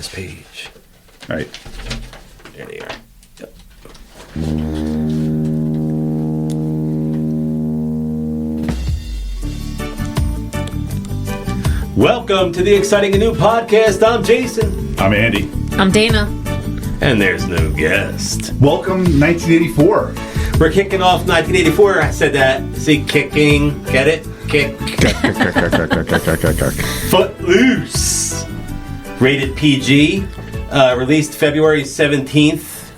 this page. All right. There they are. Yep. Welcome to the exciting and new podcast. I'm Jason. I'm Andy. I'm Dana. And there's no guest. Welcome 1984. We're kicking off 1984. I said that. See, kicking. Get it? Kick. Footloose. Rated PG. Released February 17th,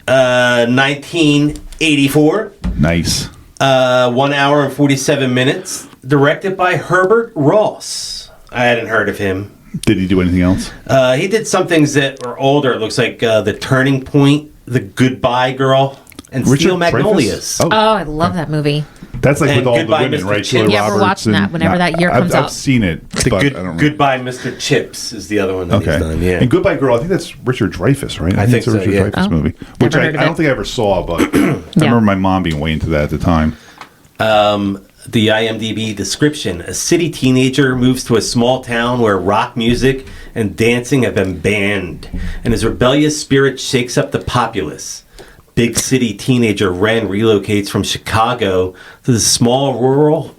1984. Nice. 1 hour and 47 minutes. Directed by Herbert Ross. I hadn't heard of him. Did he do anything else? He did some things that were older. It looks like The Turning Point, The Goodbye Girl, and Steel Magnolias. Oh, I love that movie. that's like And with all the Goodbye, women, Mr. right? Chip. Julia Yeah, we're Roberts watching and- that whenever that year comes I've out. seen it, but I don't remember. Goodbye, Mr. Chips is the other one that he's done. Yeah. And Goodbye Girl, I think that's Richard Dreyfuss, right? I think it's a so, Richard yeah. Dreyfuss Oh. movie, which Never I heard of don't it. think I ever saw, but I remember my mom being way into that at the time. The IMDb description: a city teenager moves to a small town where rock music and dancing have been banned, and his rebellious spirit shakes up the populace. Big city teenager Ren relocates from Chicago to the small rural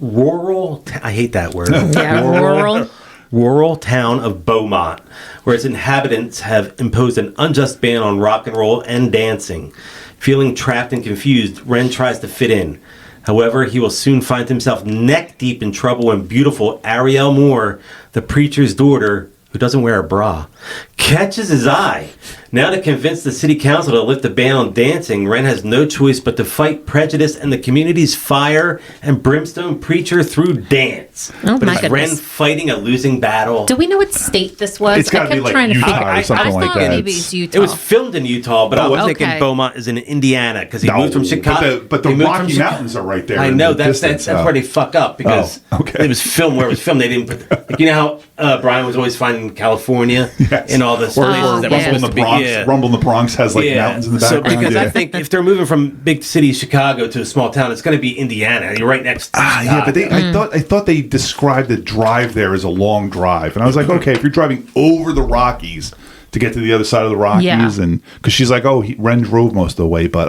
I hate that word. Yeah, rural. Town of Beaumont, where its inhabitants have imposed an unjust ban on rock and roll and dancing. Feeling trapped and confused, Ren tries to fit in. However, he will soon find himself neck-deep in trouble when beautiful Ariel Moore, the preacher's daughter, who doesn't wear a bra, catches his eye. Now to convince the city council to lift the ban on dancing, Ren has no choice but to fight prejudice and the community's fire and brimstone preacher through dance. Oh, but my is Ren goodness. fighting a losing battle? Do we know what state this was? It's gotta I kept be like trying to Utah figure or out. something I like thought that. maybe it's Utah. It was filmed in Utah, but I was thinking okay. Beaumont is in Indiana because he No, moved from Chicago. but the He moved from Rocky Chicago. Mountains are right there. I in know the that's distance, where they fuck up because okay. it was filmed where it was filmed. They didn't put like, you know how Brian was always finding California Yes. in all the or places that yeah. were supposed Rumble in the to be. Bronx. Yeah. Rumble in the Bronx has like mountains in the So background. because yeah. I think if they're moving from big city Chicago to a small town, it's going to be Indiana. You're right next to Chicago. Yeah, but I thought they described the drive there as a long drive, and I was like, okay, if you're driving over the Rockies to get to the other side of the Rockies, Yeah. and because she's like, Ren drove most of the way, but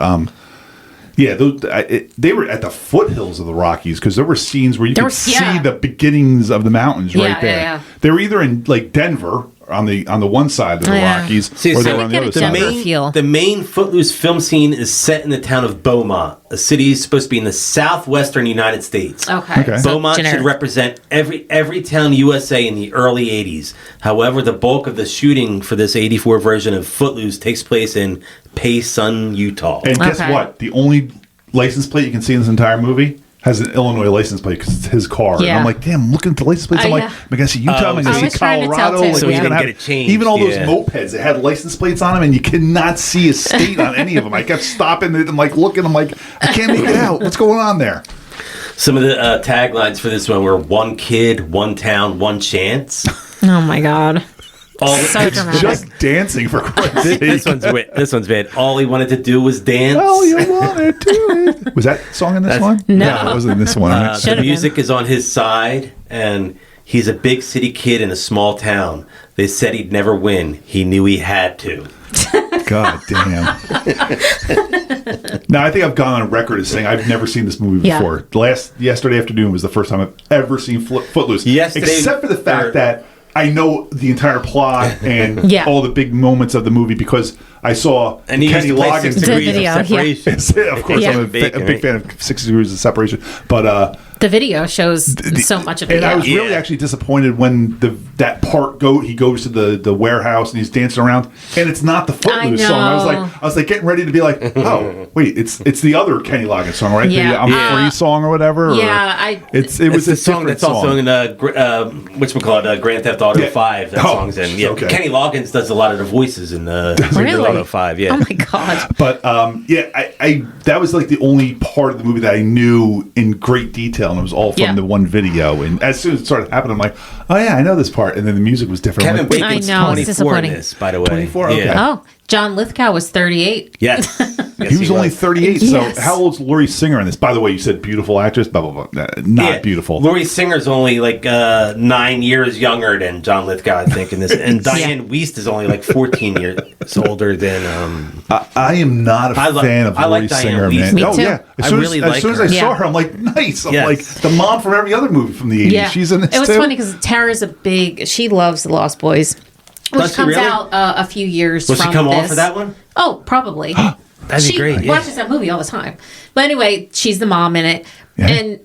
yeah, they were at the foothills of the Rockies because there were scenes where you could see the beginnings of the mountains right there. Yeah. They were either in like Denver on the one side of the Rockies, See, or they so were on the other the side. main- The main Footloose film scene is set in the town of Beaumont, a city supposed to be in the southwestern United States. Okay. So Beaumont generic. should represent every town USA in the early 80s. However, the bulk of the shooting for this 84 version of Footloose takes place in Payson, Utah. And guess Okay. what? The only license plate you can see in this entire movie has an Illinois license plate because it's his car. And Yeah. I'm like, damn, looking at the license plates. I'm like, yeah. am I going to see Utah? Am I I going to was see trying to tell, Colorado? too. Like, So what's he gonna didn't happen? get it changed, Even all those yeah. mopeds that had license plates on them, and you cannot see a state on any of them. I kept stopping and like looking. I'm like, I can't make it out. What's going on there? Some of the taglines for this one were "One kid, one town, one chance." Oh my God. All So dramatic. Just dancing for Christ's sake. this one's bad. All he wanted to do was dance. All you wanted to. Was that song in this one? No. It wasn't in this one. The Should've been. music is on his side, and he's a big city kid in a small town. They said he'd never win. He knew he had to. God damn. Now, I think I've gone on record as saying I've never seen this movie Yeah. before. Yesterday afternoon was the first time I've ever seen Footloose. Yesterday- Except for the fact that I know the entire plot and Yeah. all the big moments of the movie because I saw And he Kenny used to play 6 Loggins. degrees video, of separation. Of course, Yeah. I'm a big fan of 6 Degrees of Separation. But The video shows so much of it. and I was really Yeah. actually disappointed when that part he goes to the warehouse and he's dancing around and it's not the Footloose I song. I know. was like getting ready to be like, oh wait, it's the other Kenny Loggins song, right? Yeah. The I'm Yeah. Free song or whatever. Or it It's was the a song different that's also in whatchamacallit, Grand Theft Auto Yeah. 5. That Oh, song's in. Yeah, okay. Kenny Loggins does a lot of the voices in Grand Theft Really? Auto 5. Yeah. Oh my God. But yeah, I that was like the only part of the movie that I knew in great detail, and it was all from the one video. And as soon as it started happening, I'm like, oh yeah, I know this part. And then the music was different. Kevin I'm like, Bacon's I know, it's 24 in disappointing. this, by the way. 24? Okay. Yeah. Oh, John Lithgow was 38. Yes. He was only 38. Yes. So how old's Laurie Singer in this? By the way, you said beautiful actress. Blah blah blah. Not beautiful. Laurie Singer's only like 9 years younger than John Lithgow, I think, in this. And Diane Wiest is only like 14 years older than. I am not a fan of Laurie Singer, man. Me too. Yeah. As soon as I saw her, I'm like, nice. I'm like the mom from every other movie from the 80s. Yeah. She's in this It was too. funny because Tara's she loves The Lost Boys, which comes out a few years from this. Will she come on for that one? Oh, probably. That'd be great. She watches that movie all the time. But anyway, she's the mom in it. Yeah. And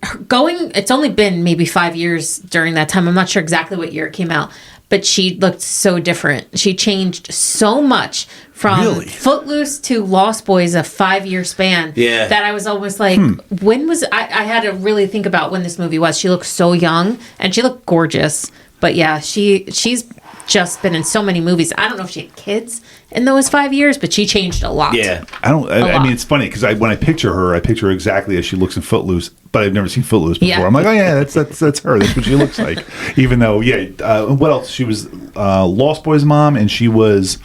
it's only been maybe 5 years during that time. I'm not sure exactly what year it came out. But she looked so different. She changed so much from Footloose to Lost Boys, a 5-year span. Yeah. That I was almost like, when was... I had to really think about when this movie was. She looked so young. And she looked gorgeous. But yeah, she's just been in so many movies. I don't know if she had kids in those 5 years, but she changed a lot. Yeah. I mean, it's funny because when I picture her exactly as she looks in Footloose, but I've never seen Footloose before. Yeah. I'm like, oh yeah, that's her. That's what she looks like. Even though, what else? She was Lost Boys' mom, and she was.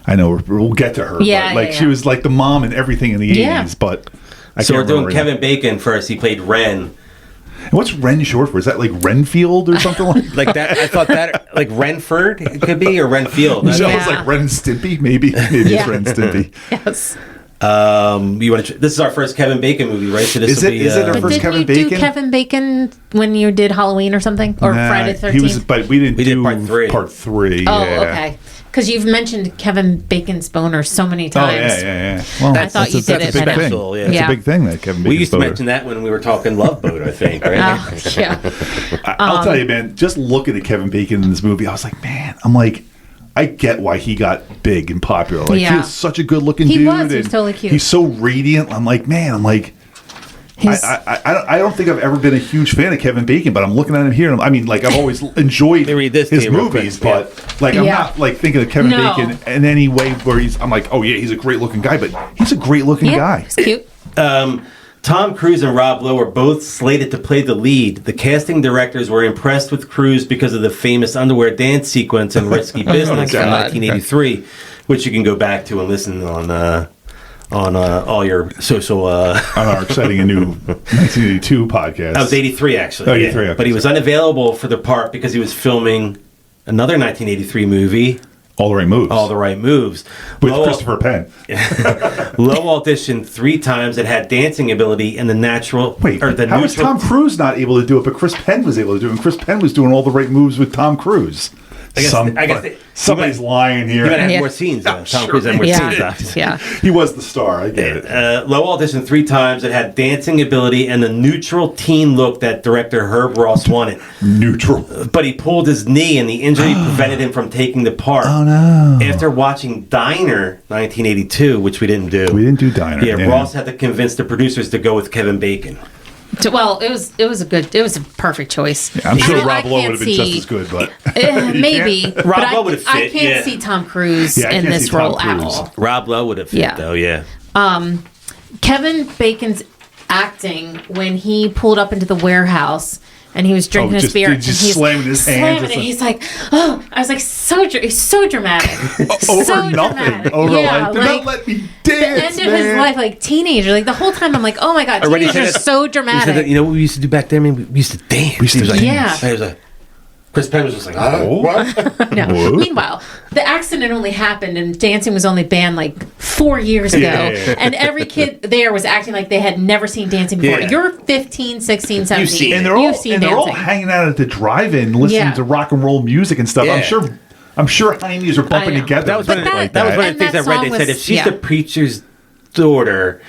I know we'll get to her. Yeah, but she was like the mom and everything in the 80s. But So we're doing Kevin Bacon first. He played Ren. And what's Ren short for? Is that like Renfield or something like that? I thought that like Renford it could be or Renfield. So it's like Ren and Stimpy, maybe it's Ren and Stimpy. Yes. You want to? This is our first Kevin Bacon movie, right? So this is it our first Kevin Bacon? Do Kevin Bacon when you did Halloween or something, or Friday the 13th? But we didn't. We did do part three. Oh, okay. Because you've mentioned Kevin Bacon's boner so many times. Oh, yeah. Well, I thought you did it. That's a big thing. It's a big thing that Kevin Bacon's We used to mention that when we were talking Love Boat, I think, right? Yeah. I'll tell you, man, just looking at Kevin Bacon in this movie, I was like, man, I get why he got big and popular. Like, he was such a good-looking dude. He was totally cute. He's so radiant. I don't think I've ever been a huge fan of Kevin Bacon, but I'm looking at him here. And I've always enjoyed his movies, but I'm not like thinking of Kevin Bacon in any way where I'm like, oh yeah, he's a great looking guy, but he's a great looking guy. He's cute. Tom Cruise and Rob Lowe were both slated to play the lead. The casting directors were impressed with Cruise because of the famous underwear dance sequence in Risky Business from 1983, which you can go back to and listen on all your social... on our exciting a new 1982 podcast. That was 83, actually. 83, But he was unavailable for the part because he was filming another 1983 movie... All the Right Moves. All the Right Moves. With Christopher Penn. Lowe auditioned 3 times and had dancing ability and the natural... How was Tom Cruise not able to do it, but Chris Penn was able to do it, and Chris Penn was doing all the right moves with Tom Cruise? I guess somebody's lying here. He might have more scenes, though. Tom Cruise had more scenes. Yeah. He was the star. I get it. Lowe auditioned 3 times and had dancing ability and the neutral teen look that director Herb Ross wanted. Neutral. But he pulled his knee and the injury prevented him from taking the part. Oh, no. After watching Diner 1982, which we didn't do. We didn't do Diner. Yeah, Ross had to convince the producers to go with Kevin Bacon. Well, it was a perfect choice. Yeah, I'm sure Rob Lowe would have been just as good, but maybe. Rob Lowe would have fit. I can't see Tom Cruise in this role at all. Rob Lowe would have fit, though. Yeah. Kevin Bacon's acting when he pulled up into the warehouse and he was drinking his beer and he's slamming his hands. He's like, oh, I was like, he's so dramatic. Over so nothing. Dramatic. Over like, do not let me dance, the end of his life, like teenager. Like the whole time I'm like, oh my God, teenagers are so dramatic. That, you know what we used to do back then? I mean, we used to dance. We used to dance. He was like, Chris Penn was just like, oh, what? No. Meanwhile, the accident only happened and dancing was only banned like 4 years ago. And every kid there was acting like they had never seen dancing before. Yeah. You're 15, 16, 17. And they're all hanging out at the drive-in listening to rock and roll music and stuff. Yeah. I'm sure Heineys are bumping together. That was one of the things I read. They said if she's the preacher's daughter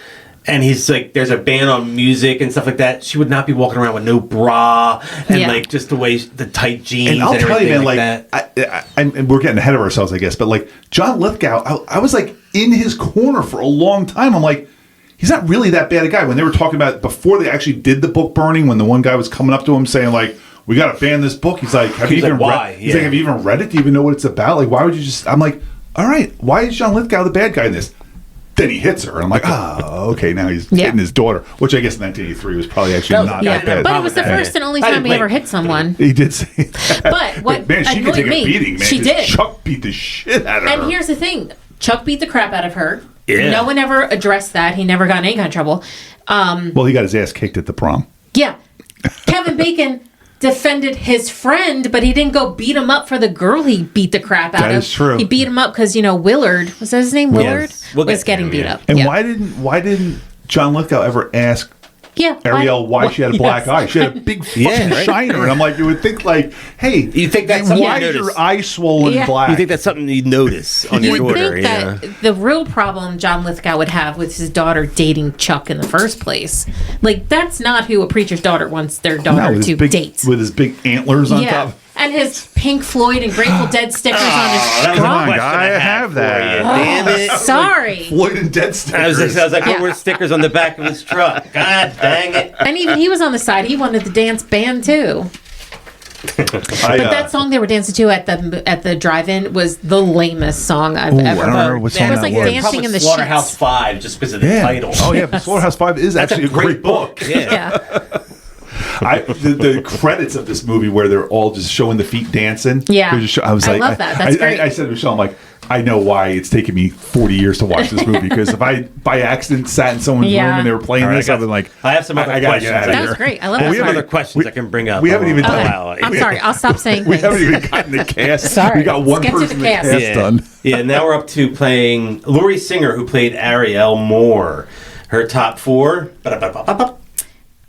and he's like, there's a ban on music and stuff like that, she would not be walking around with no bra and like just the way the tight jeans and I'll tell you, man, like that. and we're getting ahead of ourselves, I guess, but like John Lithgow, I was like in his corner for a long time. I'm like, he's not really that bad a guy. When they were talking about before they actually did the book burning, when the one guy was coming up to him saying like, we got to ban this book. He's like, have you even read it? Do you even know what it's about? Like, why would you just? I'm like, all right, why is John Lithgow the bad guy in this? Then he hits her, and I'm like, okay, now he's hitting his daughter, which I guess in 1983 was probably actually not that bad. But it was the first and only time he ever hit someone. He did say that. But what man, she could take a beating, man. She did. Chuck beat the shit out of her. And here's the thing. Chuck beat the crap out of her. Yeah. No one ever addressed that. He never got in any kind of trouble. Well, he got his ass kicked at the prom. Yeah. Kevin Bacon defended his friend, but he didn't go beat him up for the girl he beat the crap out of. That is true. He beat him up because, Willard, was that his name? Willard? Yes. We'll was get getting him, beat yeah. up. And yeah. why didn't John Lithgow ever ask Yeah. Ariel why she had a black Yes. eye? She had a big fucking Yeah, right? shiner. And I'm like, you would think like, hey, You think that's something why you is notice? your eye swollen Yeah. black? You think that's something you notice on You your would daughter? think that the real problem John Lithgow would have with his daughter dating Chuck in the first place. Like, that's not who a preacher's daughter wants their daughter with to his big, date. with his big antlers on Yeah. top. And his Pink Floyd and Grateful Dead stickers on his That was a truck. question I had have for that. you. Damn it. Sorry. Floyd and Dead stickers. I was like, Yeah. what were stickers on the back of his truck? God dang it. And even he was on the side. He wanted the dance band too. But that song they were dancing to at the drive-in was the lamest song I've ever I don't heard. know what It song was that like was. dancing in the Slaughterhouse sheets. 5 just because of the yeah. title. Oh yeah, but Slaughterhouse 5 is That's actually a great book. Yeah. Yeah. The credits of this movie where they're all just showing the feet dancing. Yeah. they're just I was I like, love that. That's great. I said to Michelle, I'm like, I know why it's taken me 40 years to watch this movie because if I by accident sat in someone's Yeah. room and they were playing All right, this, I've been like, I have some other I gotta questions. get out of That here. was great. I love I have that some song. other questions I can bring up. we haven't even Okay. done. I'm sorry. I'll stop saying We things. haven't even gotten the cast. Sorry. We got one Let's get to person the in cast. the cast Yeah. done. Yeah, now we're up to playing Laurie Singer, who played Ariel Moore. Her top four. Nothing.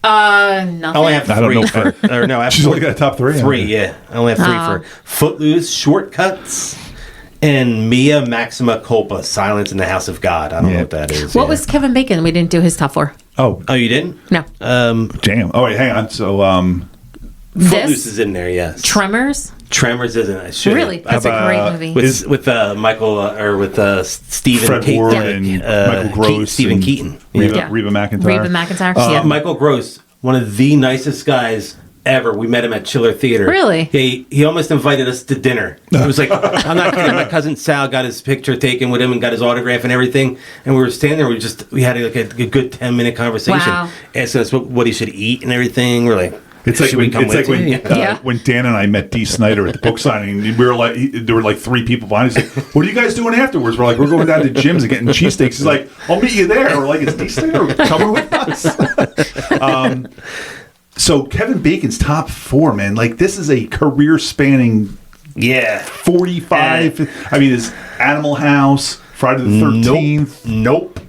I only have I don't three. know. Or no, I have She's four. only got a top three. Three, yeah. I only have three for Footloose, Shortcuts, and Mia Maxima Culpa, Silence in the House of God. I don't know what that is. What was Kevin Bacon? We didn't do his top four. Oh, Oh, you didn't? No. damn. Oh, wait, hang on. So, Footloose This is in there, yes. Tremors. Tremors isn't. I should. Really, that's a great movie. With Michael or with Stephen Fred Keaton, Ward and Michael Gross. Stephen and Keaton. Reba, Yeah. Reba McEntire. Reba McEntire. yeah. Michael Gross, one of the nicest guys ever. We met him at Chiller Theater. Really? He almost invited us to dinner. It was like, I'm not kidding. My cousin Sal got his picture taken with him and got his autograph and everything. And we were standing there. We had like a good 10-minute conversation. Wow. Asking us what he should eat and everything. We're like, It's like should we when, come it's with like when, you? Yeah. when Dan and I met Dee Snider at the book signing. We were like, there were like three people behind us. Like, what are you guys doing afterwards? We're like, we're going down to Jim's and getting cheesesteaks. He's like, I'll meet you there. We're like, is Dee Snider coming with us? So Kevin Bacon's top four, man. Like this is a career spanning yeah. 45. I mean, it's Animal House, Friday the 13th. Nope.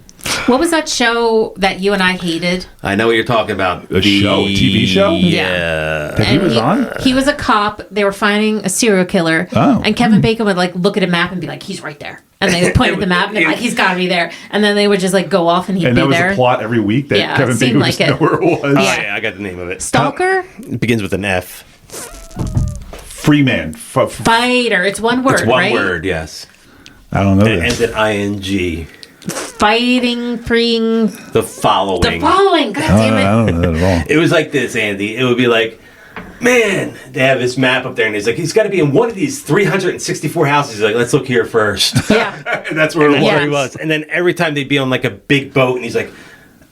What was that show that you and I hated? I know what you're talking about. A show, a TV show? Yeah. That he was on? He was a cop. They were finding a serial killer. Oh. And Kevin Bacon would like look at a map and be like, he's right there. And they would point at the map and be like, he's got to be there. And then they would just like go off and he'd And be that was there. the plot every week that Yeah, Kevin it seemed Bacon would like just know it. where it was. Oh, Yeah. yeah, I got the name of it. Stalker? It begins with an F. Freeman. Fighter. It's one word, It's one right? word, yes. I don't know It ends this. in ing. Fighting, freeing. The following. The following. God damn it. I don't know that at all. It was like this, Andy. It would be like, man, they have this map up there, and he's like, he's got to be in one of these 364 houses. He's like, let's look here first. Yeah. And that's where it That's was. where he was. And then every time they'd be on like a big boat, and he's like,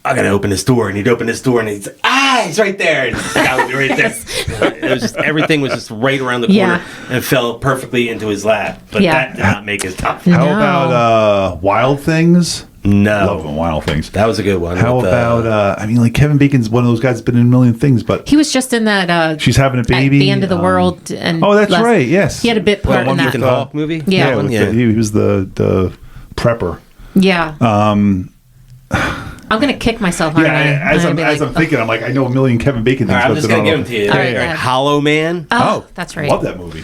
I gotta open this door, and he'd open this door, and he's like, he's right there, and the guy would be right there. It was just everything was just right around the corner, Yeah. and fell perfectly into his lap. But Yeah. that did not make his top. How No. about Wild Things? Love No, them, Wild Things. that was a good one. How with, about, I mean, like Kevin Bacon's one of those guys that's been in a million things, but He was just in that. She's Having a Baby. At the End of the World. And Oh, that's right, yes. He had a bit part in one that. Ethan Hawke movie? Yeah. That one? with Yeah. he was the prepper. Yeah. I'm going to kick myself, aren't I? Yeah, as I'm thinking, I'm like, I know a million Kevin Bacon All things. right, I'm but just then gonna I give don't them to you. All right, All right, Dad. Hollow Man, Oh, that's right. love that movie.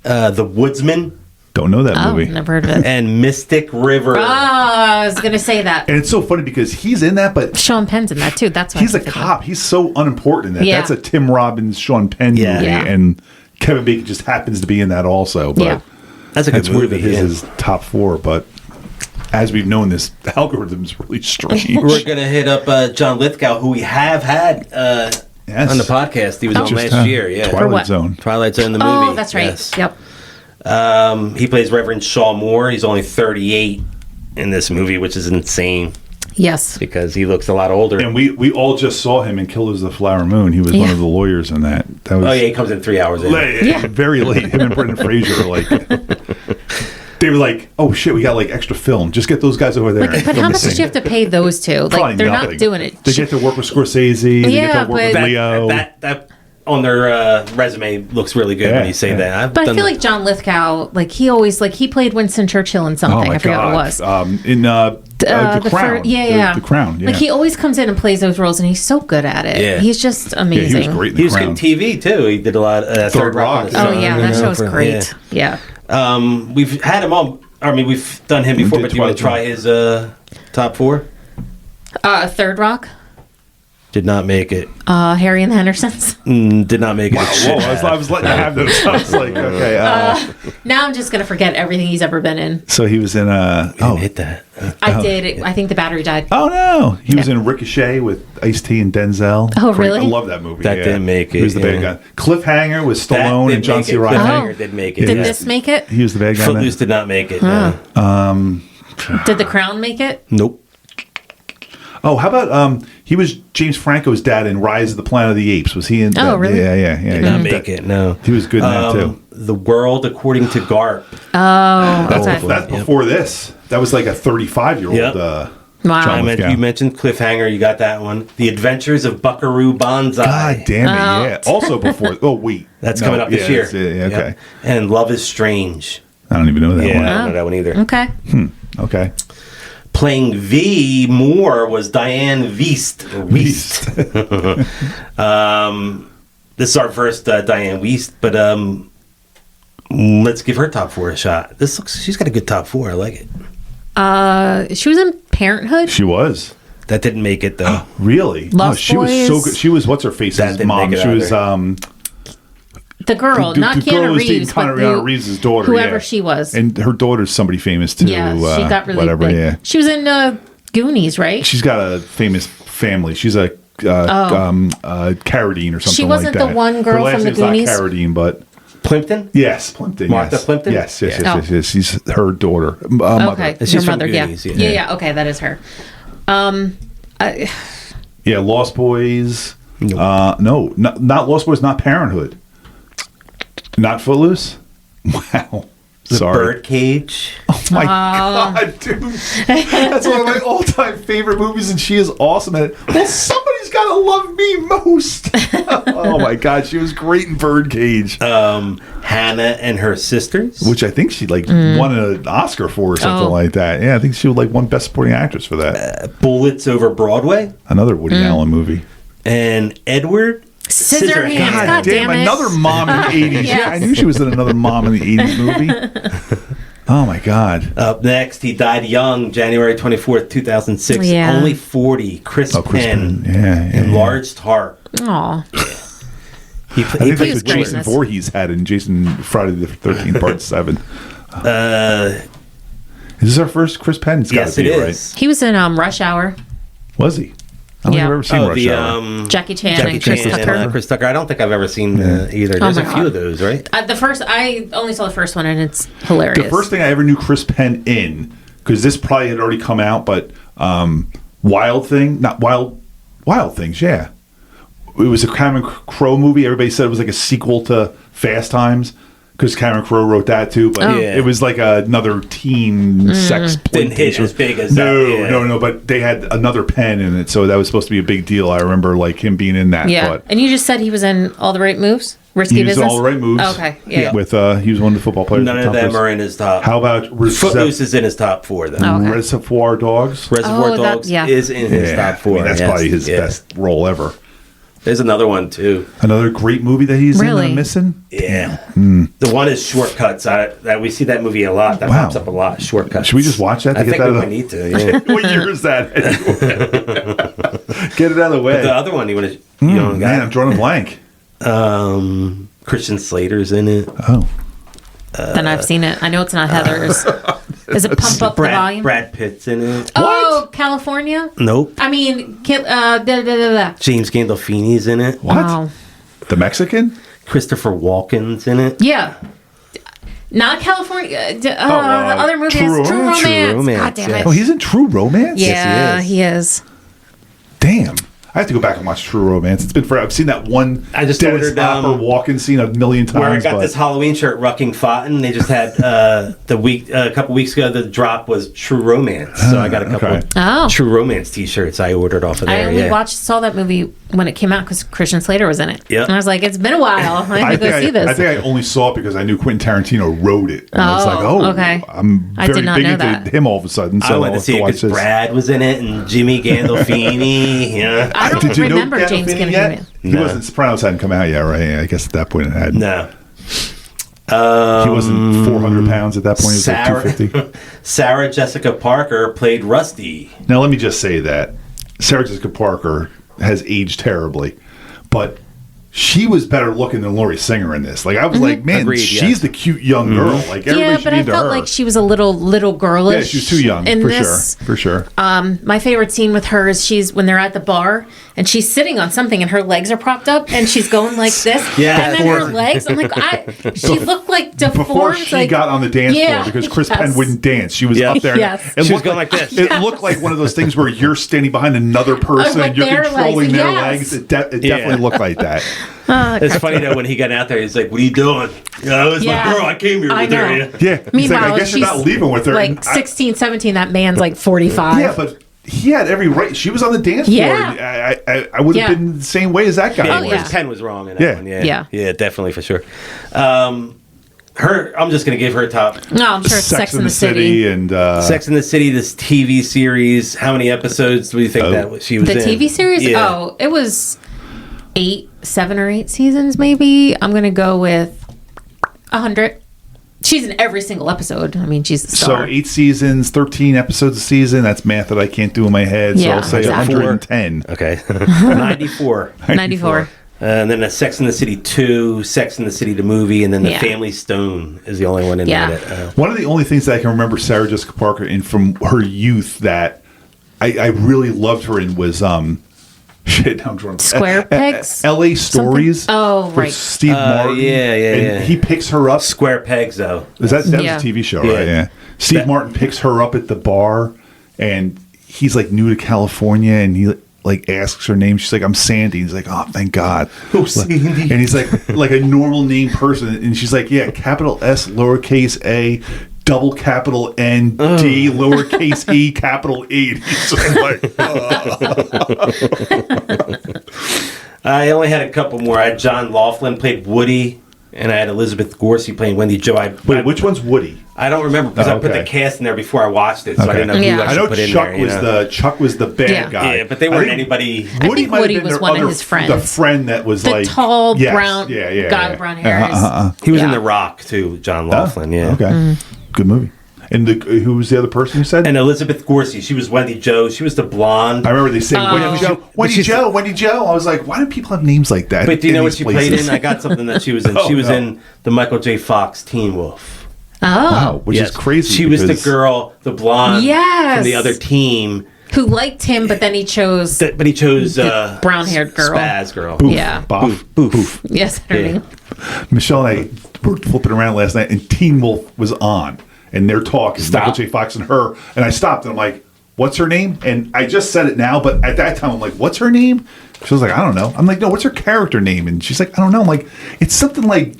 The Woodsman, Don't know that Oh, movie. never heard of it. and Mystic River. Oh, I was going to say that. And it's so funny because he's in that, but Sean Penn's in that too. That's why he's I a was thinking. cop. He's so unimportant in that. Yeah. That's a Tim Robbins, Sean Penn Yeah. movie, Yeah. and Kevin Bacon just happens to be in that also. But Yeah. That's a good that's weird movie. that his yeah. is top four. But as we've known, this algorithm's really strange. We're gonna hit up John Lithgow, who we have had Yes. on the podcast. He was on Just, last year. Yeah, Twilight what? Zone. Twilight Zone, the movie. Oh, that's right. Yes. Yep. He plays Reverend Shaw Moore. He's only 38 in this movie, which is insane Yes. because he looks a lot older. And we all just saw him in Killers of the Flower Moon. He was one Yeah. of the lawyers in that. That was Oh yeah, he comes in 3 hours in. late, Yeah. very late. Him and Brendan Fraser are like. They were like, "Oh shit, we got like extra film. Just get those guys over there." But how much did you have to pay those two? Like, Probably they're nothing. not doing it. They get to work with Scorsese. They get to work with but- Leo. That on their resume looks really good when you say that. But I feel like John Lithgow, like he always he played Winston Churchill in something. I forget what it was. In the Crown. The Crown. Yeah. Like he always comes in and plays those roles, and he's so good at it. Yeah. He's just amazing. he was great in He The was good Crown. in TV too. He did a lot of Third Rock. Rock. Oh yeah, that show's great. Yeah. We've had him on. I mean, we've done him before, but do you want to try his top 4? Third Rock. Did not make it. Harry and the Hendersons. Did not make it. Whoa, I was letting you have those. I was like, okay. Now I'm just gonna forget everything he's ever been in. So he was in Hit that. I did. I think the battery died. Oh no, he was in Ricochet with Ice-T and Denzel. Oh, really? I love that movie. That didn't make it, He was the bad yeah. guy. Cliffhanger with Stallone and John C. Reilly. Cliffhanger did make it. Did yeah. this make it? He was the bad guy. in that. Footloose did not make it. No. Did The Crown make it? Nope. Oh, how about he was James Franco's dad in Rise of the Planet of the Apes? Was he in? Oh, really? Yeah. Did not make it. No. He was good in that too. The World According to Garp. That's before this. That was like a 35-year-old. Yep. Wow. John Lithgow. You mentioned Cliffhanger. You got that one. The Adventures of Buckaroo Banzai. God damn it! Yeah. Also before. Oh wait, That's coming up this year. Yeah, okay. Yep. And Love is Strange. I don't even know that Yeah, one. I don't know that one either. Okay. Okay. Playing V more was Diane Wiest. This is our first Diane Wiest, but let's give her top 4 a shot. She's got a good top 4. I like it. She was in Parenthood. She was. That didn't make it though. Really? Lost she was so Boys. good. She was what's her face's That didn't mom. make it She was The girl, not the girl Keanu who's dating Reeves, but Keanu Reeves' daughter. whoever yeah. she was. And her daughter's somebody famous too. Yeah, she got really whatever. big. Yeah. She was in Goonies, right? She's got a famous family. She's a Carradine or something She wasn't like that. the one girl her last from the name's not Goonies? Carradine, but Plimpton? yes, Plimpton. Martha yes. Plimpton? Yes. Oh. She's her daughter. Mother. Okay, She's your from mother. Goonies, Yeah. yeah. Yeah. Okay, that is her. Yeah, Lost Boys. Nope. No, not Lost Boys. Not Parenthood. Not Footloose. Wow. The Sorry. Birdcage. Oh my god, dude! That's one of my all-time favorite movies, and she is awesome at it. Well, somebody's got to love me most. Oh my god, she was great in Birdcage, Hannah and Her Sisters. which I think she won an Oscar for or something Oh. like that. Yeah, I think she won Best Supporting Actress for that. Bullets Over Broadway. Another Woody Allen movie. And Edward Scissorhands. God damn it. Another mom in the 80s. Yes. Yeah, I knew she was in another mom in the 80s movie. Oh my god. Up next, he died young, January 24th, 2006. Yeah. Only 40. Chris Penn. Penn. Yeah. Enlarged Heart. Aw. He I think He that's was what great in Jason this. Voorhees had in Jason Friday the 13th Part 7. uh, Is this our first Chris Penn? It's yes, gotta it be, is. He was in Rush Hour. Right? Was he? I don't think Yeah. I've ever seen Rush Hour. Jackie Chan Jackie and Chris Chan Tucker. and Chris Tucker. I don't think I've ever seen either. There's my a few God. of those, right? I only saw the first one, and it's hilarious. The first thing I ever knew Chris Penn in, because this probably had already come out, but Wild Things, yeah. It was a Cameron Crowe movie. Everybody said it was like a sequel to Fast Times, because Cameron Crowe wrote that too. But Oh. Yeah. it was like another teen sex. Didn't hit as big as no, that. Yeah. no. But they had another Penn in it, so that was supposed to be a big deal. I remember like him being in that. Yeah. But And you just said he was in All the Right Moves? Risky he was in Business? All the Right Moves. Okay. Yeah. With he was one of the football players. None at of Tom them Cruise. are in his top. How about Footloose is in his top 4, though. Oh. Okay. Reservoir Dogs? Reservoir Oh, that- Dogs yeah. is in his top 4. I mean, that's yes. probably his Yeah. best role ever. There's another one, too. Another great movie that he's in that Really? I'm missing? Yeah. The one is Shortcuts. That we see that movie a lot. That Wow. pops up a lot. Shortcuts. Should we just watch that to I get think that we out might of need to, yeah. What year is that? Get it out of the way. The other one, you want to... You don't Man, I'm got drawing a blank. Christian Slater's in it. Oh. Then I've seen it. I know it's not Heather's. Is it Pump Up the Volume? Brad Pitt's in it. Oh, California? Nope. I mean, da. James Gandolfini's in it. What? Oh. The Mexican? Christopher Walken's in it. Yeah. Not California. The other movie True is True Romance. Romance. True Romance, God damn yeah. it. Oh, he's in True Romance? Yeah, Yes, he is. Damn. I have to go back and watch True Romance. It's been forever. I've seen that one I just Dennis ordered, Hopper walking scene a million times. Where I got this Halloween shirt, Rucking Fountain. They just had a couple weeks ago. The drop was True Romance, so I got a couple True Romance T-shirts I ordered off of there. I only saw that movie when it came out because Christian Slater was in it. Yeah, and I was like, it's been a while. I have to go see this. I think I only saw it because I knew Quentin Tarantino wrote it. And I was like, okay. I'm very big into him all of a sudden. So I went to see it because Brad was in it and Jimmy Gandolfini. Yeah, I don't remember James Gandolfini. He wasn't. Sopranos hadn't come out yet, right? I guess at that point it had. No. He wasn't 400 pounds at that point. He was like 250. Sarah Jessica Parker played Rusty. Now, let me just say that Sarah Jessica Parker has aged terribly, but she was better looking than Laurie Singer in this. Like, I was like, man, she's the cute young girl. Like, everybody should be into her. Yeah, but I felt like she was a little girlish. Yeah, she was too young, for sure. My favorite scene with her is when they're at the bar and she's sitting on something and her legs are propped up and she's going like this. Yeah, and then her legs, I'm like, she looked like deformed. Before she got on the dance floor, because Chris Penn wouldn't dance, she was up there. Yes. She was going like this. It looked like one of those things where you're standing behind another person and you're controlling their legs. It definitely looked like that. It's funny though when he got out there, he's like, "What are you doing?" It was my girl. I came here with her. Yeah. Meanwhile, like, I guess you're not leaving with her. Like 16, 17. That man's like 45. Yeah, but he had every right. She was on the dance floor. I would have been the same way as that guy. Yeah, Chris Penn was wrong in that one. Yeah, definitely for sure. I'm just gonna give her a top. No, I'm sure it's Sex and the City and Sex and the City. This TV series. How many episodes do you think that she was in? The TV series? Yeah. Oh, it was 7 or 8 seasons, maybe. I'm gonna go with 100. She's in every single episode. I mean, she's the star. So 8 seasons, 13 episodes a season. That's math that I can't do in my head. So I'll say 110. Okay. 94. 94. And then the Sex and the City 2, Sex and the City the movie, and then the Family Stone is the only one in there. One of the only things that I can remember Sarah Jessica Parker in from her youth that I really loved her in was shit, now I'm drawing Square Pegs? L.A. Stories. Oh, right. Steve Martin. Yeah. He picks her up. Square Pegs, though. That was a TV show, right? Yeah. Steve Martin picks her up at the bar, and he's like new to California, and he like asks her name. She's like, "I'm Sandy." He's like, "Oh, thank God." Oh, Sandy. And he's like a normal name person, and she's like, "Yeah, capital S, lowercase a." Double capital N D lowercase e capital E. So like, I only had a couple more. I had John Laughlin played Woody, and I had Elizabeth Gorcey playing Wendy Jo. Wait, which one's Woody? I don't remember because I put the cast in there before I watched it, so I didn't know who I should put in there. Chuck was the bad guy. Yeah, but they weren't anybody. I think Woody was one of his friends. The friend that was the tall brown guy with brown hair. He was in The Rock too. John Laughlin. Okay. Good movie. And who was the other person you said? And Elizabeth Gorcey. She was Wendy Jo. She was the blonde. I remember they saying Wendy Jo. I was like, why do people have names like that? But do you know what she played in? I got something that she was in. She was in the Michael J. Fox Teen Wolf. Oh. Wow, which is crazy. She was the girl, the blonde from the other team. Who liked him, but then he chose... the brown-haired girl. Spaz girl. Boof. Yeah. Boof. Yes, her name. Michelle and I were flipping around last night, and Teen Wolf was on. And they're talking, Michael J. Fox and her. And I stopped and I'm like, what's her name? And I just said it now, but at that time I'm like, what's her name? She was like, I don't know. I'm like, no, what's her character name? And she's like, I don't know. I'm like, it's something like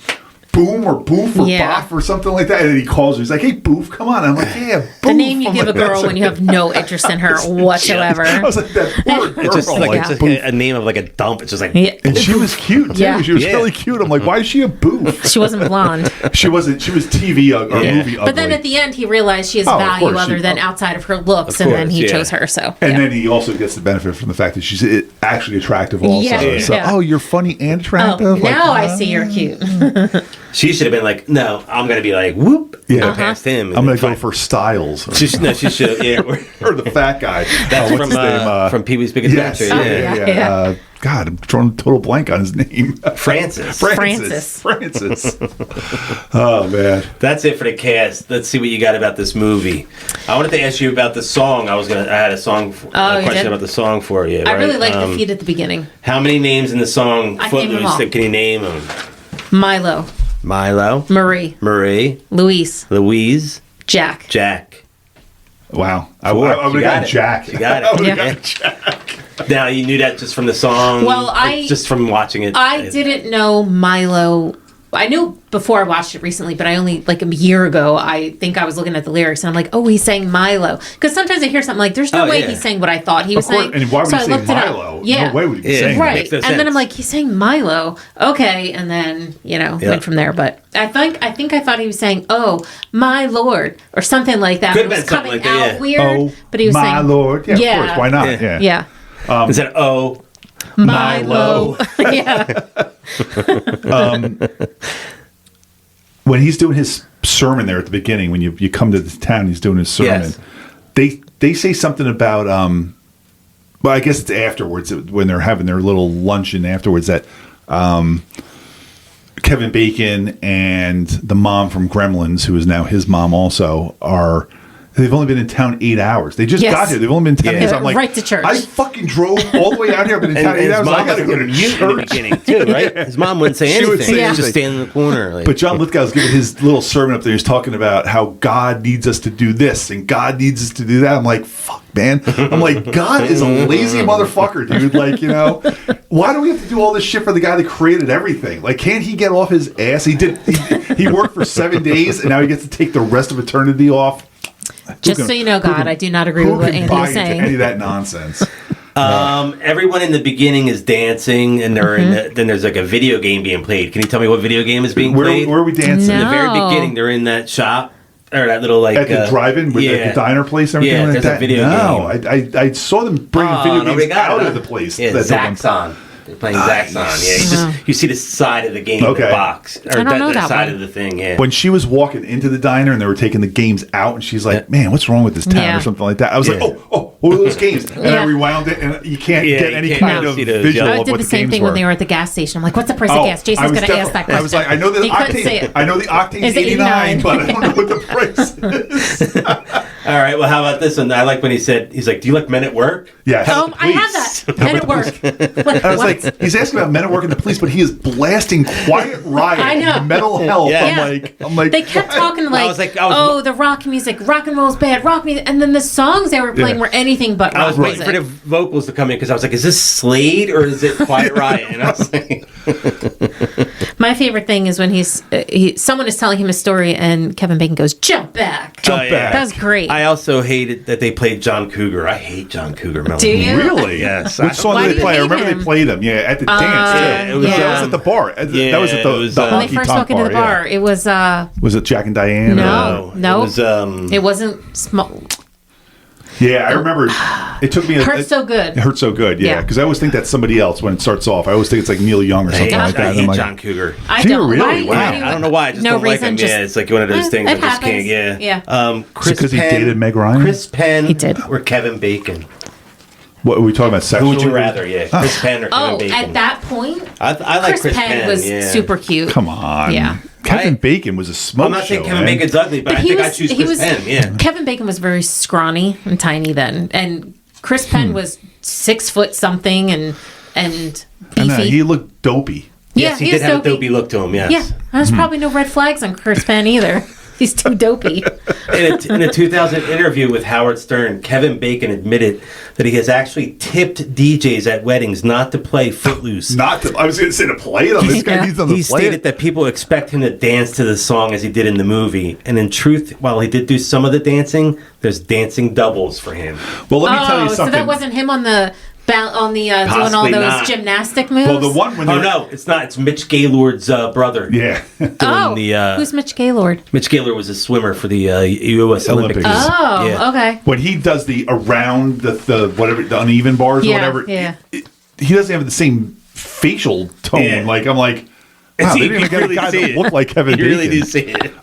Boom or Boof or Boff or something like that. And then he calls her. He's like, hey, Boof, come on. And I'm like, yeah, Boof. The name you give a girl when you have no interest in her whatsoever. I was like, that poor girl. It's just like a name of like a dump. It's just like... And she was cute, too. Yeah. She was really cute. I'm like, why is she a Boof? She wasn't blonde. She was TV or movie ugly. But then at the end, he realized she has value other than outside of her looks, and then he chose her. So And then he also gets the benefit from the fact that she's actually attractive also. So, you're funny and attractive? Now I see you're cute. She should have been like, no, I'm going to be like, whoop, go past him. I'm going to go for Styles. She should, or the fat guy. That's from Pee-wee's Big Adventure. Yeah. God, I'm drawing a total blank on his name. Francis. Oh, man. That's it for the cast. Let's see what you got about this movie. I wanted to ask you about the song. I had a question about the song for you. I really liked the feed at the beginning. How many names in the song Footloose? Can you name them? Milo. Marie. Louise. Jack. Wow. I Four. would have You got it. Jack. You got it. I would've Yeah. got Jack. Now, you knew that just from the song? Well, just from watching it? I didn't know Milo. I knew before I watched it recently, but I only, like, a year ago, I think I was looking at the lyrics, and I'm like, oh, he's saying Milo. Because sometimes I hear something like, there's no way he's saying what I thought he was saying. And why would so he I say looked it up. Milo? Yeah. No way would he be saying Right. Makes no And then sense. I'm like, he's saying Milo. Okay. And then, went from there. But I think I thought he was saying, oh, my Lord, or something like that. Could It have was been something coming like that, out yeah. weird. Oh, but he was my saying, Lord. Yeah, Yeah. of course. Why not? Yeah. Yeah. Instead of, Milo. Yeah. When he's doing his sermon there at the beginning, when you come to the town, he's doing his sermon. Yes. They say something about well, I guess it's afterwards when they're having their little luncheon afterwards that Kevin Bacon and the mom from Gremlins, who is now his mom also, they've only been in town 8 hours. They just Yes. got here. They've only been in town 8 hours. I'm like, Right to church. I fucking drove all the way out here. I've been in and town 8 his hours. I mom gotta got go to to mute in the church. beginning, too, right? His mom wouldn't say She would anything. say She'd just anything. stand in the corner. Like, But John Lithgow's giving his little sermon up there. He's talking about how God needs us to do this and God needs us to do that. I'm like, fuck, man. I'm like, God is a lazy motherfucker, dude. Like, why do we have to do all this shit for the guy that created everything? Like, can't he get off his ass? He worked for 7 days and now he gets to take the rest of eternity off. Just so you know, God, I do not agree with what Andy is saying. Any of that nonsense? everyone in the beginning is dancing, and they're then there's like a video game being played. Can you tell me what video game is being played? Where are we dancing? In the very No. beginning, they're in that shop or that little like At the drive-in, with at the diner place, and everything Yeah, like there's a that. video No, I saw them bringing video nobody games got out it, of huh? the place. Yeah, that they Zaxxon. They're playing Zaxxon. Yeah, you see the side of the game, Okay. the box, or I don't know the that side one. of the thing. Yeah. When she was walking into the diner and they were taking the games out, and she's like, "Man, what's wrong with this town?" Yeah. or something like that. I was like, Yeah. "Oh, what are those games?" And I Yeah. rewound it, and you can't Yeah, get you any can't kind of see those, visual yeah. I of did what the the same games thing were. when they were at the gas station. I'm like, what's the price of gas? Jason's going to ask that I question. was like, I know the He couldn't say octane. it. I know the octane's Is it 89, 89? but I don't know what the price is. All right. Well, how about this one? I like when he said, "He's like, do you like Men at Work?" Yes. I have that. Men at work. I was like, he's asking about men at work in the police, but he is blasting Quiet Riot, I know. Mental Health. Yeah. I'm like, They kept talking I like, was like, oh, the rock music, rock and roll's bad, rock music, and then the songs they were playing Yeah. were anything but I rock was waiting music. for the vocals to come in because I was like, "Is this Slade or is it Quiet Riot?" And I was like, My favorite thing is when someone is telling him a story and Kevin Bacon goes, "Jump back." Jump back. That was great. I also hated that they played John Cougar. I hate John Cougar. Melody. Do you? Really? Yes. Which song Why did do they you play? I hate remember him? they played them. Yeah, at the dance. yeah, Too. it was, That was at the bar. That was at the it was, the when they honky first tonk walk into the bar, it was Was it Jack and Diane? No. It was it wasn't small. Yeah, I remember. It took me. Hurt So Good. It hurt so good. Yeah, Yeah. because I always think that's somebody else when it starts off. I always think it's like Neil Young or something like that. I And hate I'm like, John Cougar. I Do you don't. really? Why- Wow. why do you- I don't know why. I just no don't like reason, him. just- Yeah, it's like one of those things. it I just can't. happens. Yeah. Yeah. Chris because he Penn, dated Meg Ryan? Chris Penn. He did. Or Kevin Bacon. What are we talking about? Who Sexually? would you rather? Yeah, Chris Penn or Kevin Oh, Bacon. at that point, I like Chris Penn. was yeah. super cute. Come on. Yeah. Kevin I- Bacon was a smoke I'm not saying show, Kevin man. Bacon's ugly, but I think I choose Chris Penn. Yeah. Kevin Bacon was very scrawny and tiny then, and Chris Penn was 6 foot something and I beefy. know, he looked dopey. Yeah, Yes, he he did is have a dopey. dopey look to him. Yes. Yeah, there's probably no red flags on Chris Penn either. He's too dopey. In a 2000 interview with Howard Stern, Kevin Bacon admitted that he has actually tipped DJs at weddings not to play Footloose. Not to, I was going to say to play them. This guy Yeah. needs them to He play stated it. that people expect him to dance to the song as he did in the movie. And in truth, while he did do some of the dancing, there's dancing doubles for him. Well, let me tell you so something. that wasn't him on the doing all Possibly those not. gymnastic moves. Well, the one when Oh, they were- no, it's not. It's Mitch Gaylord's brother. Yeah. Oh, the, who's Mitch Gaylord? Mitch Gaylord was a swimmer for the U.S. Olympics. Olympics. Oh, Yeah. okay. when he does the around the whatever the uneven bars or Yeah, whatever, yeah. he doesn't have the same facial tone. Yeah. Like I'm like, wow, See, they didn't you even get a really guy see that it. looked like Kevin You Bacon. really do see it.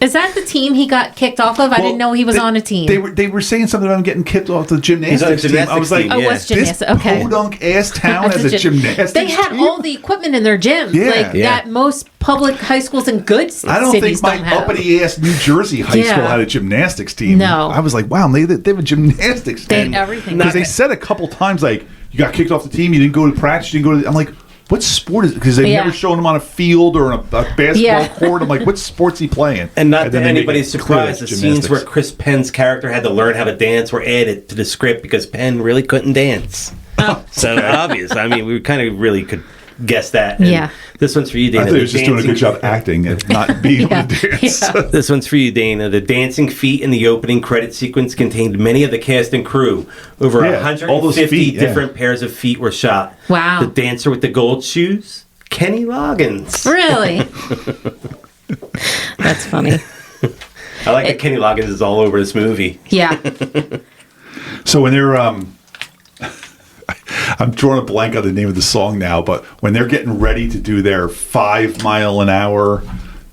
Is that the team he got kicked off of? I didn't know he was on a team. They were saying something about him getting kicked off the He's on gymnastics the team. I was like, gymnastics oh, team, what's yeah. this gymnastics? Okay. podunk ass town That's as a gymnastics They had team? all the equipment in their gym, Yeah. like Yeah. that most public high schools in good I don't cities think my don't have. uppity ass New Jersey high Yeah. school had a gymnastics team. No. I was like, wow, they have a gymnastics They had team. everything. Because they said a couple times, like, you got kicked off the team, you didn't go to practice, you didn't go to. I'm like, what sport is it? Because they've never shown him on a field or on a basketball court. I'm like, what sport's he playing? And not then to they make anybody's it clear surprise, the it's scenes where gymnastics. Chris Penn's character had to learn how to dance were added to the script because Penn really couldn't dance. So obvious. I mean, we kind of really could guess that. And this one's for you, Dana. I thought he was just doing a good job acting and not being able to dance. This one's for you, Dana. The dancing feet in the opening credit sequence contained many of the cast and crew. Over 150 different pairs of feet were shot. Wow. The dancer with the gold shoes, Kenny Loggins. Really? That's funny. I like that Kenny Loggins is all over this movie. Yeah. So when they're I'm drawing a blank on the name of the song now, but when they're getting ready to do their 5 mile an hour,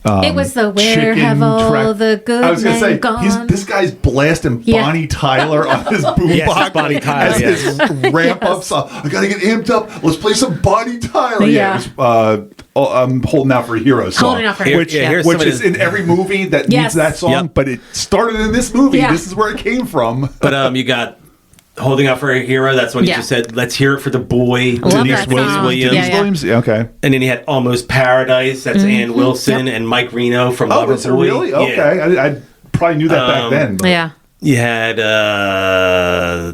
it was the where have all the good I was gonna say gone. this guy's blasting Bonnie Tyler on his boombox Bonnie Tyler, as his ramp up song. I gotta get amped up. Let's play some Bonnie Tyler. It was, I'm holding out for a hero song, Holding out for a hero. which is in every movie that needs that song. But it started in this movie. Yeah. This is where it came from. But you got Holding Out for a Hero. That's what he just said. Let's hear it for the boy, Denise Williams. Yeah. Williams, okay. And then he had Almost Paradise. That's Ann Wilson and Mike Reno from Loverboy. Was it really? Okay, Yeah. I probably knew that back then. But. Yeah. You had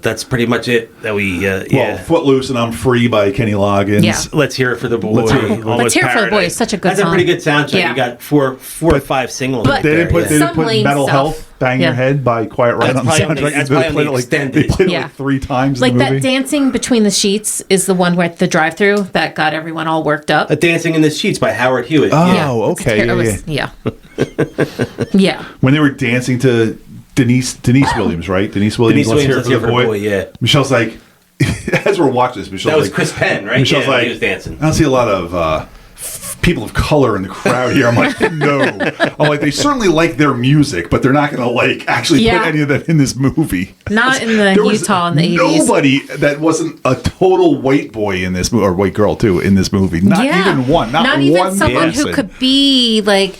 that's pretty much it that we Well, Footloose and I'm Free by Kenny Loggins. Yeah. Let's Hear It for the Boy. Let's Hear It for the Boy. Let's Hear It for the Boy is such a good That's song. a pretty good soundtrack. Yeah. You got four or five singles. But right They there, didn't put, yeah. they didn't put Some Mental lame Health, stuff. Bang Your Head by Quiet Riot on the That's probably soundtrack. that's They probably played it extended. they played it Yeah. like 3 times Like in the that movie. dancing between the sheets is the one with the drive-through that got everyone all worked up. Dancing in the Sheets by Howard Hewitt. Oh, okay. Yeah. Yeah. When they were dancing to Denise Williams, right? Denise Williams, Let's Hear It for the Boy, yeah. Michelle's like, as we're watching this, Michelle's That was like, Chris Penn, right? Michelle's Yeah, like, he was dancing. I don't see a lot of people of color in the crowd here. I'm like, no. I'm like, they certainly like their music, but they're not going to like actually put any of that in this movie. Not in the There was Utah in the 80s. nobody that wasn't a total white boy in this movie, or white girl too, in this movie. Not even one. Not even one someone person. who could be like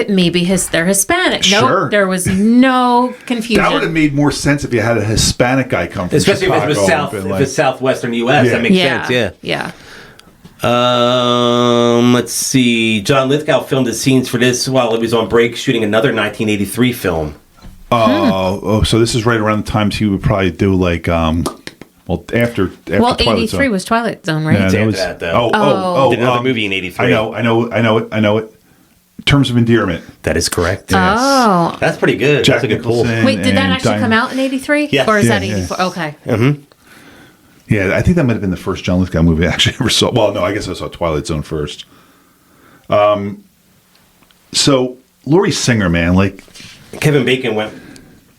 maybe they're Hispanic. Sure. Nope, there was no confusion. That would have made more sense if you had a Hispanic guy come from Especially Chicago. if it was and been southwestern U.S. That makes sense, yeah. Yeah. Let's see. John Lithgow filmed his scenes for this while he was on break shooting another 1983 film. So this is right around the times he would probably do like, after Well, Twilight 83 Zone. was Twilight Zone, right? Yeah, After that was, that, though. Did another movie in 83. I know it. Terms of Endearment. That is correct. Oh. That's pretty good. Jack That's a good pull. Nicholson. Wait, did that and actually Diane- come out in 83? Yes. Or is Yeah, that 84? Okay. Yeah, I think that might have been the first John Lithgow movie I actually ever saw. Well, no, I guess I saw Twilight Zone first. So Laurie Singer, man, like Kevin Bacon went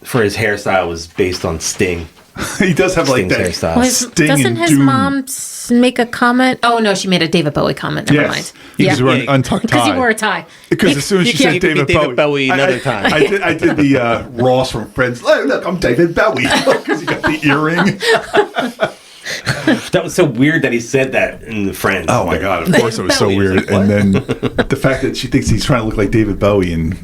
for his hairstyle was based on Sting. he does have like Sting's that. hairstyle. Well, Sting doesn't and his Doom. mom make a comment? Oh, no, she made a David Bowie comment. Never mind. Because Yeah. he untucked Because he tie. wore a tie. Because as soon as she said can't David be David Bowie another time. I did the Ross from Friends. Oh, look, I'm David Bowie because he got the earring. That was so weird that he said that in the Friends. Oh my god! Of course, it was so Bowie. weird. It's like, And then the fact that she thinks he's trying to look like David Bowie in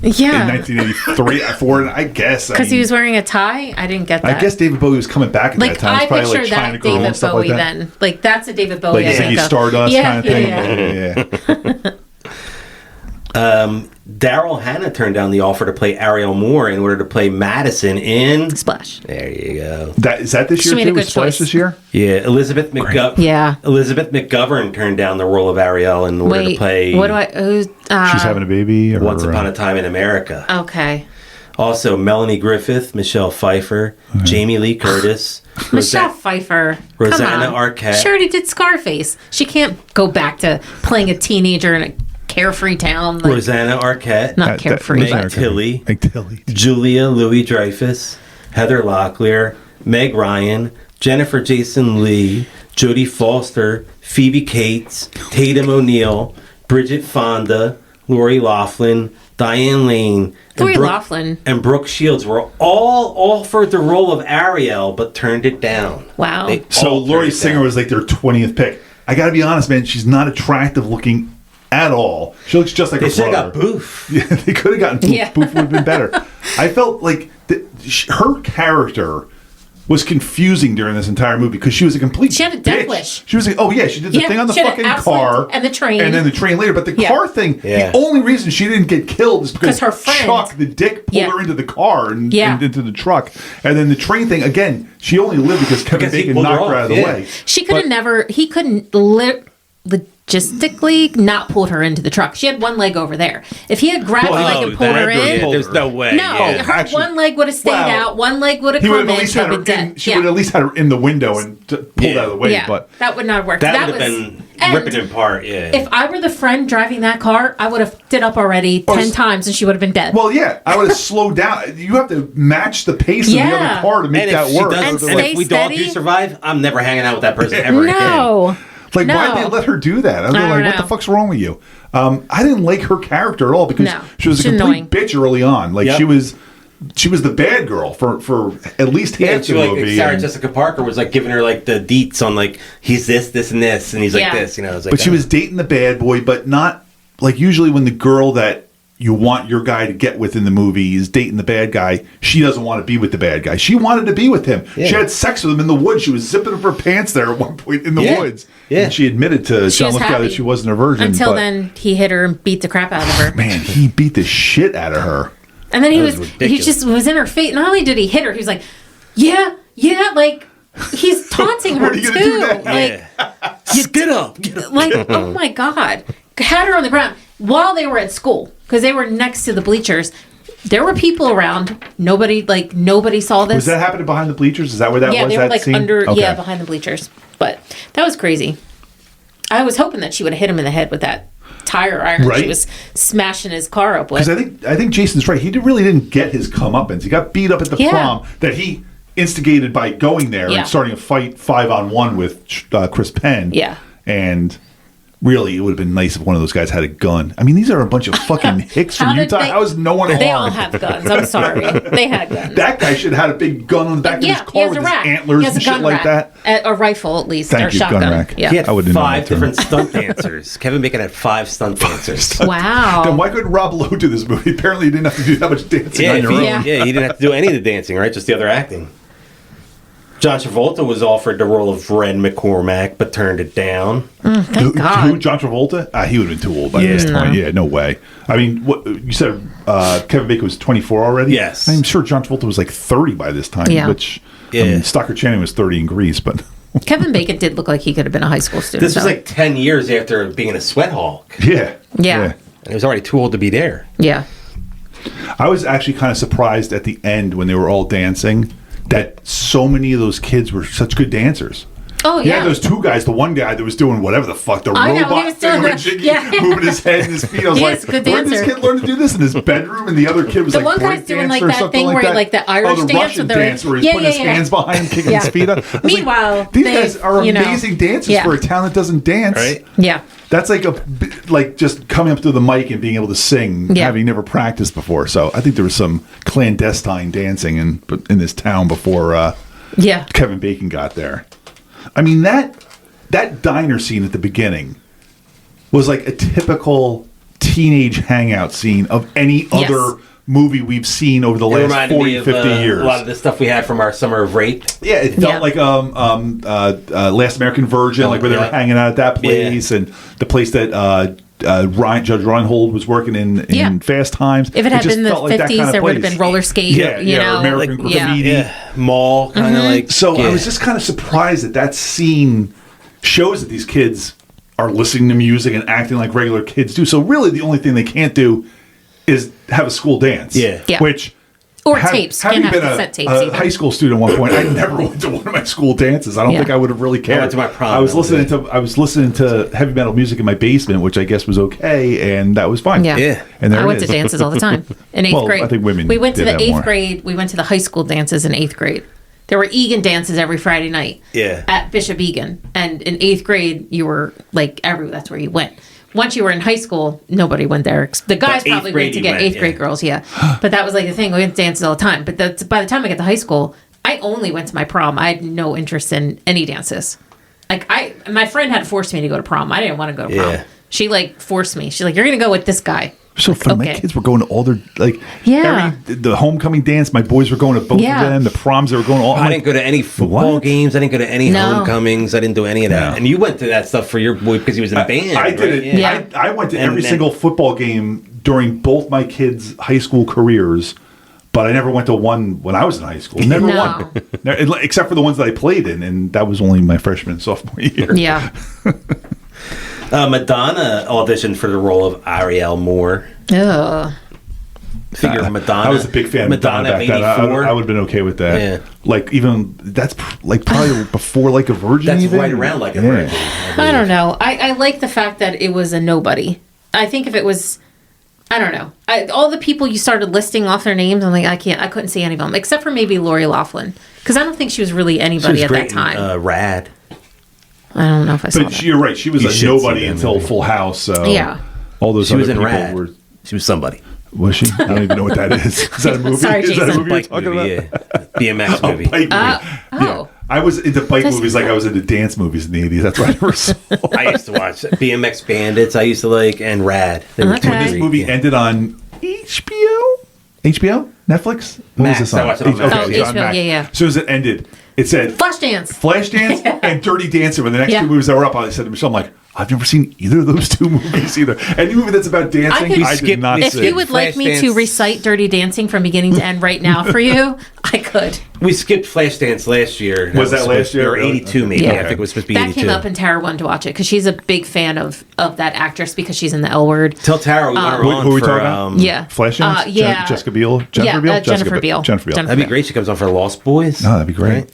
Yeah. 1983, I guess. Because he was wearing a tie? I didn't get that. I guess David Bowie was coming back at that Like, time. I It's probably picture like that China Girl and David stuff Bowie like that. then. Like, that's a David Bowie. Like I think Ziggy of. Stardust kind of thing. Yeah. Daryl Hannah turned down the offer to play Ariel Moore in order to play Madison in Splash. There you go. Is that this She year made a too? good Was Splash choice. this year? Yeah, Elizabeth McGovern turned down the role of Ariel in order to Wait, play what do I... She's having a baby? Or, Once Upon a Time in America. Okay. Also, Melanie Griffith, Michelle Pfeiffer, Jamie Lee Curtis, Michelle Pfeiffer. Rosanna Come on. Arquette. She already did Scarface. She can't go back to playing a teenager in a carefree town. Like, Rosanna Arquette, not carefree. Meg but- Tilly, Tilly. Julia Louis-Dreyfus, Heather Locklear, Meg Ryan, Jennifer Jason Leigh, Jodie Foster, Phoebe Cates, Tatum O'Neal, Bridget Fonda, Lori Loughlin, Diane Lane, Lori Loughlin. and Brooke Shields were all offered the role of Ariel, but turned it down. Wow. They So all Laurie turned it Singer down. was like their 20th pick. I got to be honest, man. She's not attractive looking at all. She looks just like They her should brother. have got Boof. Yeah, they could have gotten Boof. Yeah. Boof would have been better. I felt like her character was confusing during this entire movie because she was a complete She had a death bitch. wish. She was like, oh yeah, she did the thing on the she had fucking an accident car and the train. and then the train later. But the car thing, the only reason she didn't get killed is because her friend, Chuck, the dick, pulled her into the car and into the truck. And then the train thing, again, she only lived because Kevin Bacon knocked her out of the way. He couldn't logistically not pulled her into the truck. She had one leg over there. If he had grabbed her leg and pulled her in, there's no way. No, her one leg would have stayed out. One leg would have come in. She would have been dead. She would at least had her in the window and pulled out of the way. Yeah, but that would not have worked. That would have been ripping it apart. Yeah. If I were the friend driving that car, I would have stood up already 10 times and she would have been dead. Well, yeah, I would have slowed down. You have to match the pace of the other car to make that work. And if we all do survive, I'm never hanging out with that person ever again. Like, why'd they let her do that? I was like, what the fuck's wrong with you? I didn't like her character at all because she was a complete bitch early on. Like, she was the bad girl for at least half the movie. Sarah Jessica Parker was like giving her like the deets on like he's this, and this, and he's like this. You know, but she was dating the bad boy, but not like usually when the girl that you want your guy to get with in the movie is dating the bad guy. She doesn't want to be with the bad guy. She wanted to be with him. Yeah. She had sex with him in the woods. She was zipping up her pants there at one point in the woods. Yeah. And she admitted to John Lithgow that she wasn't a virgin. Until then, he hit her and beat the crap out of her. Man, he beat the shit out of her. And then he just was in her face. Not only did he hit her, he was like, yeah, like he's taunting her too. Like, get up. Like, oh my God. Had her on the ground while they were at school because they were next to the bleachers. There were people around. Nobody saw this. Was that happening behind the bleachers? Is that where that was? Yeah, they were like scene? under, behind the bleachers. But that was crazy. I was hoping that she would have hit him in the head with that tire iron she was smashing his car up with. Because I think Jason's right. He really didn't get his comeuppance. He got beat up at the prom that he instigated by going there and starting a fight 5-on-1 with Chris Penn. Yeah. And really, it would have been nice if one of those guys had a gun. I mean, these are a bunch of fucking hicks from Utah. How is no one armed? They all have guns. I'm sorry. They had guns. That guy should have had a big gun on the back of his car with his antlers and shit like that. A rifle, at least. Thank or you, shotgun. gun rack. Yeah. He had 5 different stunt dancers. Kevin Bacon had 5 stunt dancers. Wow. Then why couldn't Rob Lowe do this movie? Apparently, you didn't have to do that much dancing on your own. Yeah, he didn't have to do any of the dancing, right? Just the other acting. John Travolta was offered the role of Red McCormack, but turned it down. Thank God. Who, John Travolta? He would have been too old by this point. Yeah, no way. I mean, what you said Kevin Bacon was 24 already? Yes. I'm sure John Travolta was like 30 by this time, which I mean, Stockard Channing was 30 in Grease, but... Kevin Bacon did look like he could have been a high school student. This was like 10 years after being a sweat hawk. Yeah. And he was already too old to be there. Yeah. I was actually kind of surprised at the end when they were all dancing that so many of those kids were such good dancers. Oh, yeah. Yeah, those 2 guys, the one guy that was doing whatever the fuck, the robot thing with Jiggy, moving his head and his feet. I was like, where did this kid learn to do this? In his bedroom? And the other kid was the like one guy's doing like that thing where like the Irish the dance. Russian dance where he's putting his hands behind him, kicking his feet up. Meanwhile, these guys are amazing dancers for a town that doesn't dance. Right? Yeah. That's like just coming up to the mic and being able to sing, having never practiced before. So I think there was some clandestine dancing in this town before Kevin Bacon got there. I mean, that diner scene at the beginning was like a typical teenage hangout scene of any other movie we've seen over the last 40, 50 years. A lot of the stuff we had from our Summer of Rape. Yeah, it felt like Last American Virgin, like where they were hanging out at that place, and the place that Judge Reinhold was working in Fast Times. If it had been the 50s, there would have been roller skate, you know, American Graffiti. Mall, kind of like. So I was just kind of surprised that scene shows that these kids are listening to music and acting like regular kids do. So really the only thing they can't do is have a school dance. Yeah. Which... Or tapes. Having Can't been have cassette tapes a high school student at one point, I never went to one of my school dances. I don't think I would have really cared. I went to my prom. I was listening to heavy metal music in my basement, which I guess was okay, and that was fine. Yeah. And there I went to dances all the time in 8th grade. I think women. We went to did the 8th more. grade. We went to the high school dances in 8th grade. There were Egan dances every Friday night. At Bishop Egan, and in 8th grade, you were like that's where you went. Once you were in high school, nobody went there. The guys probably went to get 8th grade girls, But that was like the thing. We went to dances all the time. But by the time I got to high school, I only went to my prom. I had no interest in any dances. Like my friend had forced me to go to prom. I didn't want to go to prom. She forced me. She's like, "You're going to go with this guy." So fun. My okay. kids were going to all their Yeah. the homecoming dance. My boys were going to both Yeah. of them. The proms they were going to all. I didn't go to any football what? games. I didn't go to any No. homecomings. I didn't do any of that. No. And you went to that stuff for your boy because he was in a band. I right? did it. Yeah. I went to And every then- single football game during both my kids' high school careers, but I never went to one when I was in high school. Never No. one, except for the ones that I played in, and that was only my freshman and sophomore year. Yeah. Madonna auditioned for the role of Ariel Moore. Ugh. Figure Madonna. I was a big fan of Madonna back then. I would have been okay with that. Yeah. Like even that's probably before Like a Virgin. That's even? right around Like a Yeah. Virgin. I don't know. I like the fact that it was a nobody. I think if it was, I don't know. All the people you started listing off their names, I'm like, I couldn't see any of them except for maybe Lori Loughlin, because I don't think she was really She anybody was at great that time. in, Rad. I don't know if I saw But that. you're right. She was You a should nobody see that until movie. Full House. So Yeah. all those She other was in people Rad. were. She was somebody. Was she? I don't even know what that is. Is that a movie? Sorry, Is that a Jason. movie you're Bike talking movie, about? yeah. BMX Oh, movie. bike movie. Oh. Yeah. I was into bike Does- movies like I was into dance movies in the 80s. That's why I never saw. I used to watch BMX Bandits. I used to like, and Rad. They were Okay. When this great, movie yeah. ended on HBO? Netflix? What Max. was this on? I watched it on Max. Oh, it was on HBO, Max. yeah. As soon as it ended, it said Flashdance. Flashdance and Dirty Dancing were the next Yeah. two movies that were up. I said to Michelle, I'm like, I've never seen either of those two movies either. Any movie that's about dancing, could- I did not If see. you would like me to Flashdance. recite Dirty Dancing from beginning to end right now for you, I could. We skipped Flashdance last year. Was that last year? Or 82 maybe. Yeah. I think it was supposed to be That 82. came up and Tara wanted to watch it because she's a big fan of that actress because she's in the L Word. Tell Tara we want her Who- on who are we for, talking about? Yeah. Flashdance? Yeah. Jessica Biel? Yeah, Biel? Jennifer Biel. Jennifer Biel. That'd be great. She comes on for Lost Boys. No, that'd be great.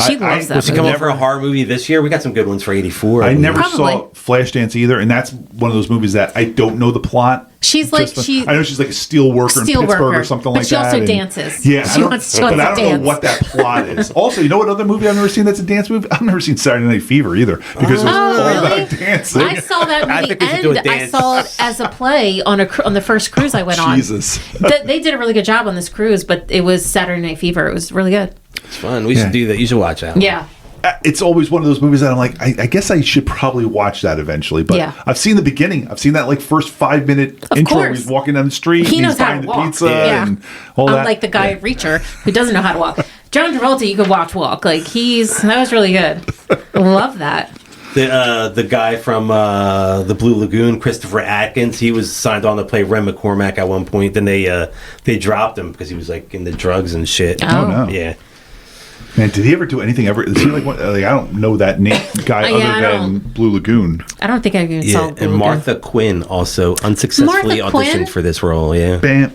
She loves that Was she movie. coming on for a horror movie this year? We got some good ones for 84. I believe. never Probably. saw Flashdance either, and that's one of those movies that I don't know the plot. She's like Just she. I know she's like a steel worker in Steel Pittsburgh worker, or something but like she that. also and- dances. Yeah, She wants to but I don't dance. know what that plot is. Also, you know what other movie I've never seen that's a dance movie? I've never seen Saturday Night Fever either because it was all really? about dancing. I saw that I in think the we should do a end. I dance. saw it as a play on on the first cruise I went on. Jesus. They did a really good job on this cruise, but it was Saturday Night Fever. It was really good. It's fun. We should do that. You should watch that. Yeah. It's always one of those movies that I'm like, I guess I should probably watch that eventually. But Yeah. I've seen the beginning. I've seen that like first 5-minute intro. Where course. he's walking down the street. He and knows he's how buying to the walk. pizza Yeah. and all that. Unlike the guy at Reacher who doesn't know how to walk. John Travolta, you could walk. Like that was really good. Love that. The guy from the Blue Lagoon, Christopher Atkins, he was signed on to play Ren McCormack at one point. Then they dropped him because he was like into drugs and shit. Oh. no. Yeah. Man, did he ever do anything ever? Is he like, I don't know that name guy Yeah, I other than Blue Lagoon. I don't think I even saw Yeah, Blue and Lagoon. Martha Quinn also unsuccessfully Martha Quinn? auditioned for this role. Yeah. Bam,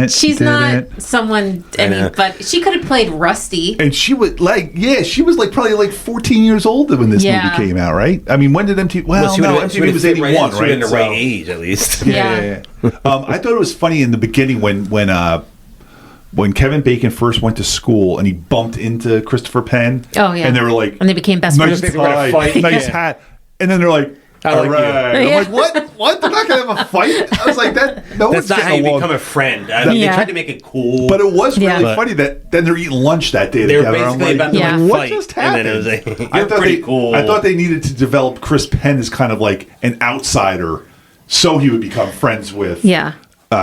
She's not someone, know. but she could have played Rusty. And she was probably like 14 years old when this Yeah. movie came out, right? I mean, when did MTV? Well, she no, would've- she MTV would've was fit 81, in, she right? would've in the So- right age at least. Yeah. I thought it was funny in the beginning when Kevin Bacon first went to school and he bumped into Christopher Penn. Oh, yeah. And they were like, And they became best nice friends. They were gonna tie, fight. nice Yeah. hat. And then they're like, I all like you. right. I'm Yeah. like, what? They're not going to have a fight? I was like, no one's That's not how getting you along. become a friend. I mean, Yeah. They tried to make it cool. But it was really Yeah. funny that then they're eating lunch that day they were together. I'm basically about to Yeah. like, what fight. just And happened? then it was like, I you're thought pretty they, cool. I thought they needed to develop Chris Penn as kind of like an outsider, so he would become friends with Yeah.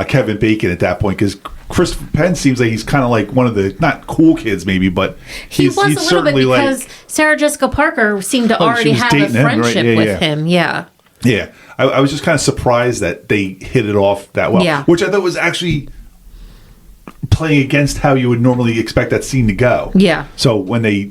Kevin Bacon at that point. Because Chris Penn seems like he's kind of like one of the not cool kids, maybe, but He he's was a little bit certainly because Sarah Jessica Parker seemed to Oh, she already was have a dating him, right? friendship Yeah, with yeah. him. Yeah. yeah. I was just kind of surprised that they hit it off that well, Yeah. which I thought was actually playing against how you would normally expect that scene to go. Yeah. So when they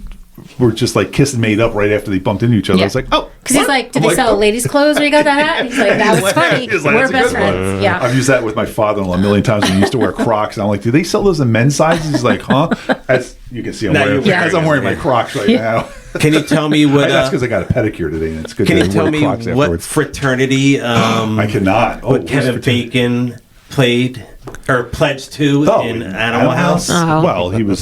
were just like kissing made up right after they bumped into each other, I was like, oh, Because he's what? like, did I'm they sell oh. ladies' clothes when you got that hat? He's like, that was funny. He's like, We're "That's a best good one." friends. Yeah. I've used that with my father-in-law a million times when he used to wear Crocs. And I'm like, do they sell those in men's sizes? He's like, huh? As you can see, I'm Now wearing, you're as I'm wearing my yeah. Crocs right now. Can you tell me what? That's because I got a pedicure today. And it's good Can to you tell wear me Crocs what afterwards. fraternity? I cannot. Oh, What Kevin Bacon played or pledged to in Animal House? Oh. Well, he was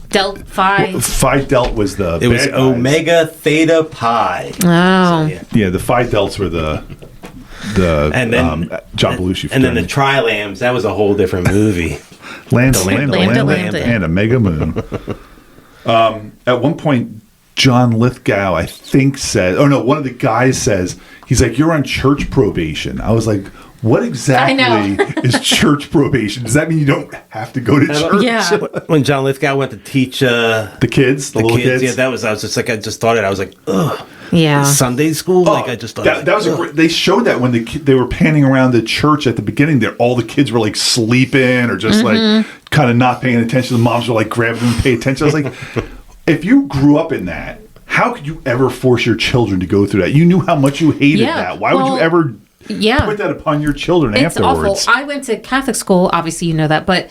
Dealt Phi. Phi Delt was the It was bad guys. Omega Theta Pi. Oh. Yeah. Yeah, the Phi Delts were the And then John Belushi and then the fraternity. Tri-Lambs. That was a whole different movie. Lambda, Lambda. and a mega moon. At one point, John Lithgow, I think, said, oh no, one of the guys says, he's like, you're on church probation. I was like, What exactly is church probation? Does that mean you don't have to go to church? Yeah. When John Lithgow went to teach The little kids. yeah, I was just like, I just thought it. I was like, ugh. Yeah. Sunday school? Like, I just thought that was they showed that when they were panning around the church at the beginning there, all the kids were like sleeping or just like kind of not paying attention. The moms were like grabbing them to pay attention. I was like, if you grew up in that, how could you ever force your children to go through that? You knew how much you hated that. Why would you ever put that upon your children afterwards? Awful. I went to Catholic school, obviously you know that, but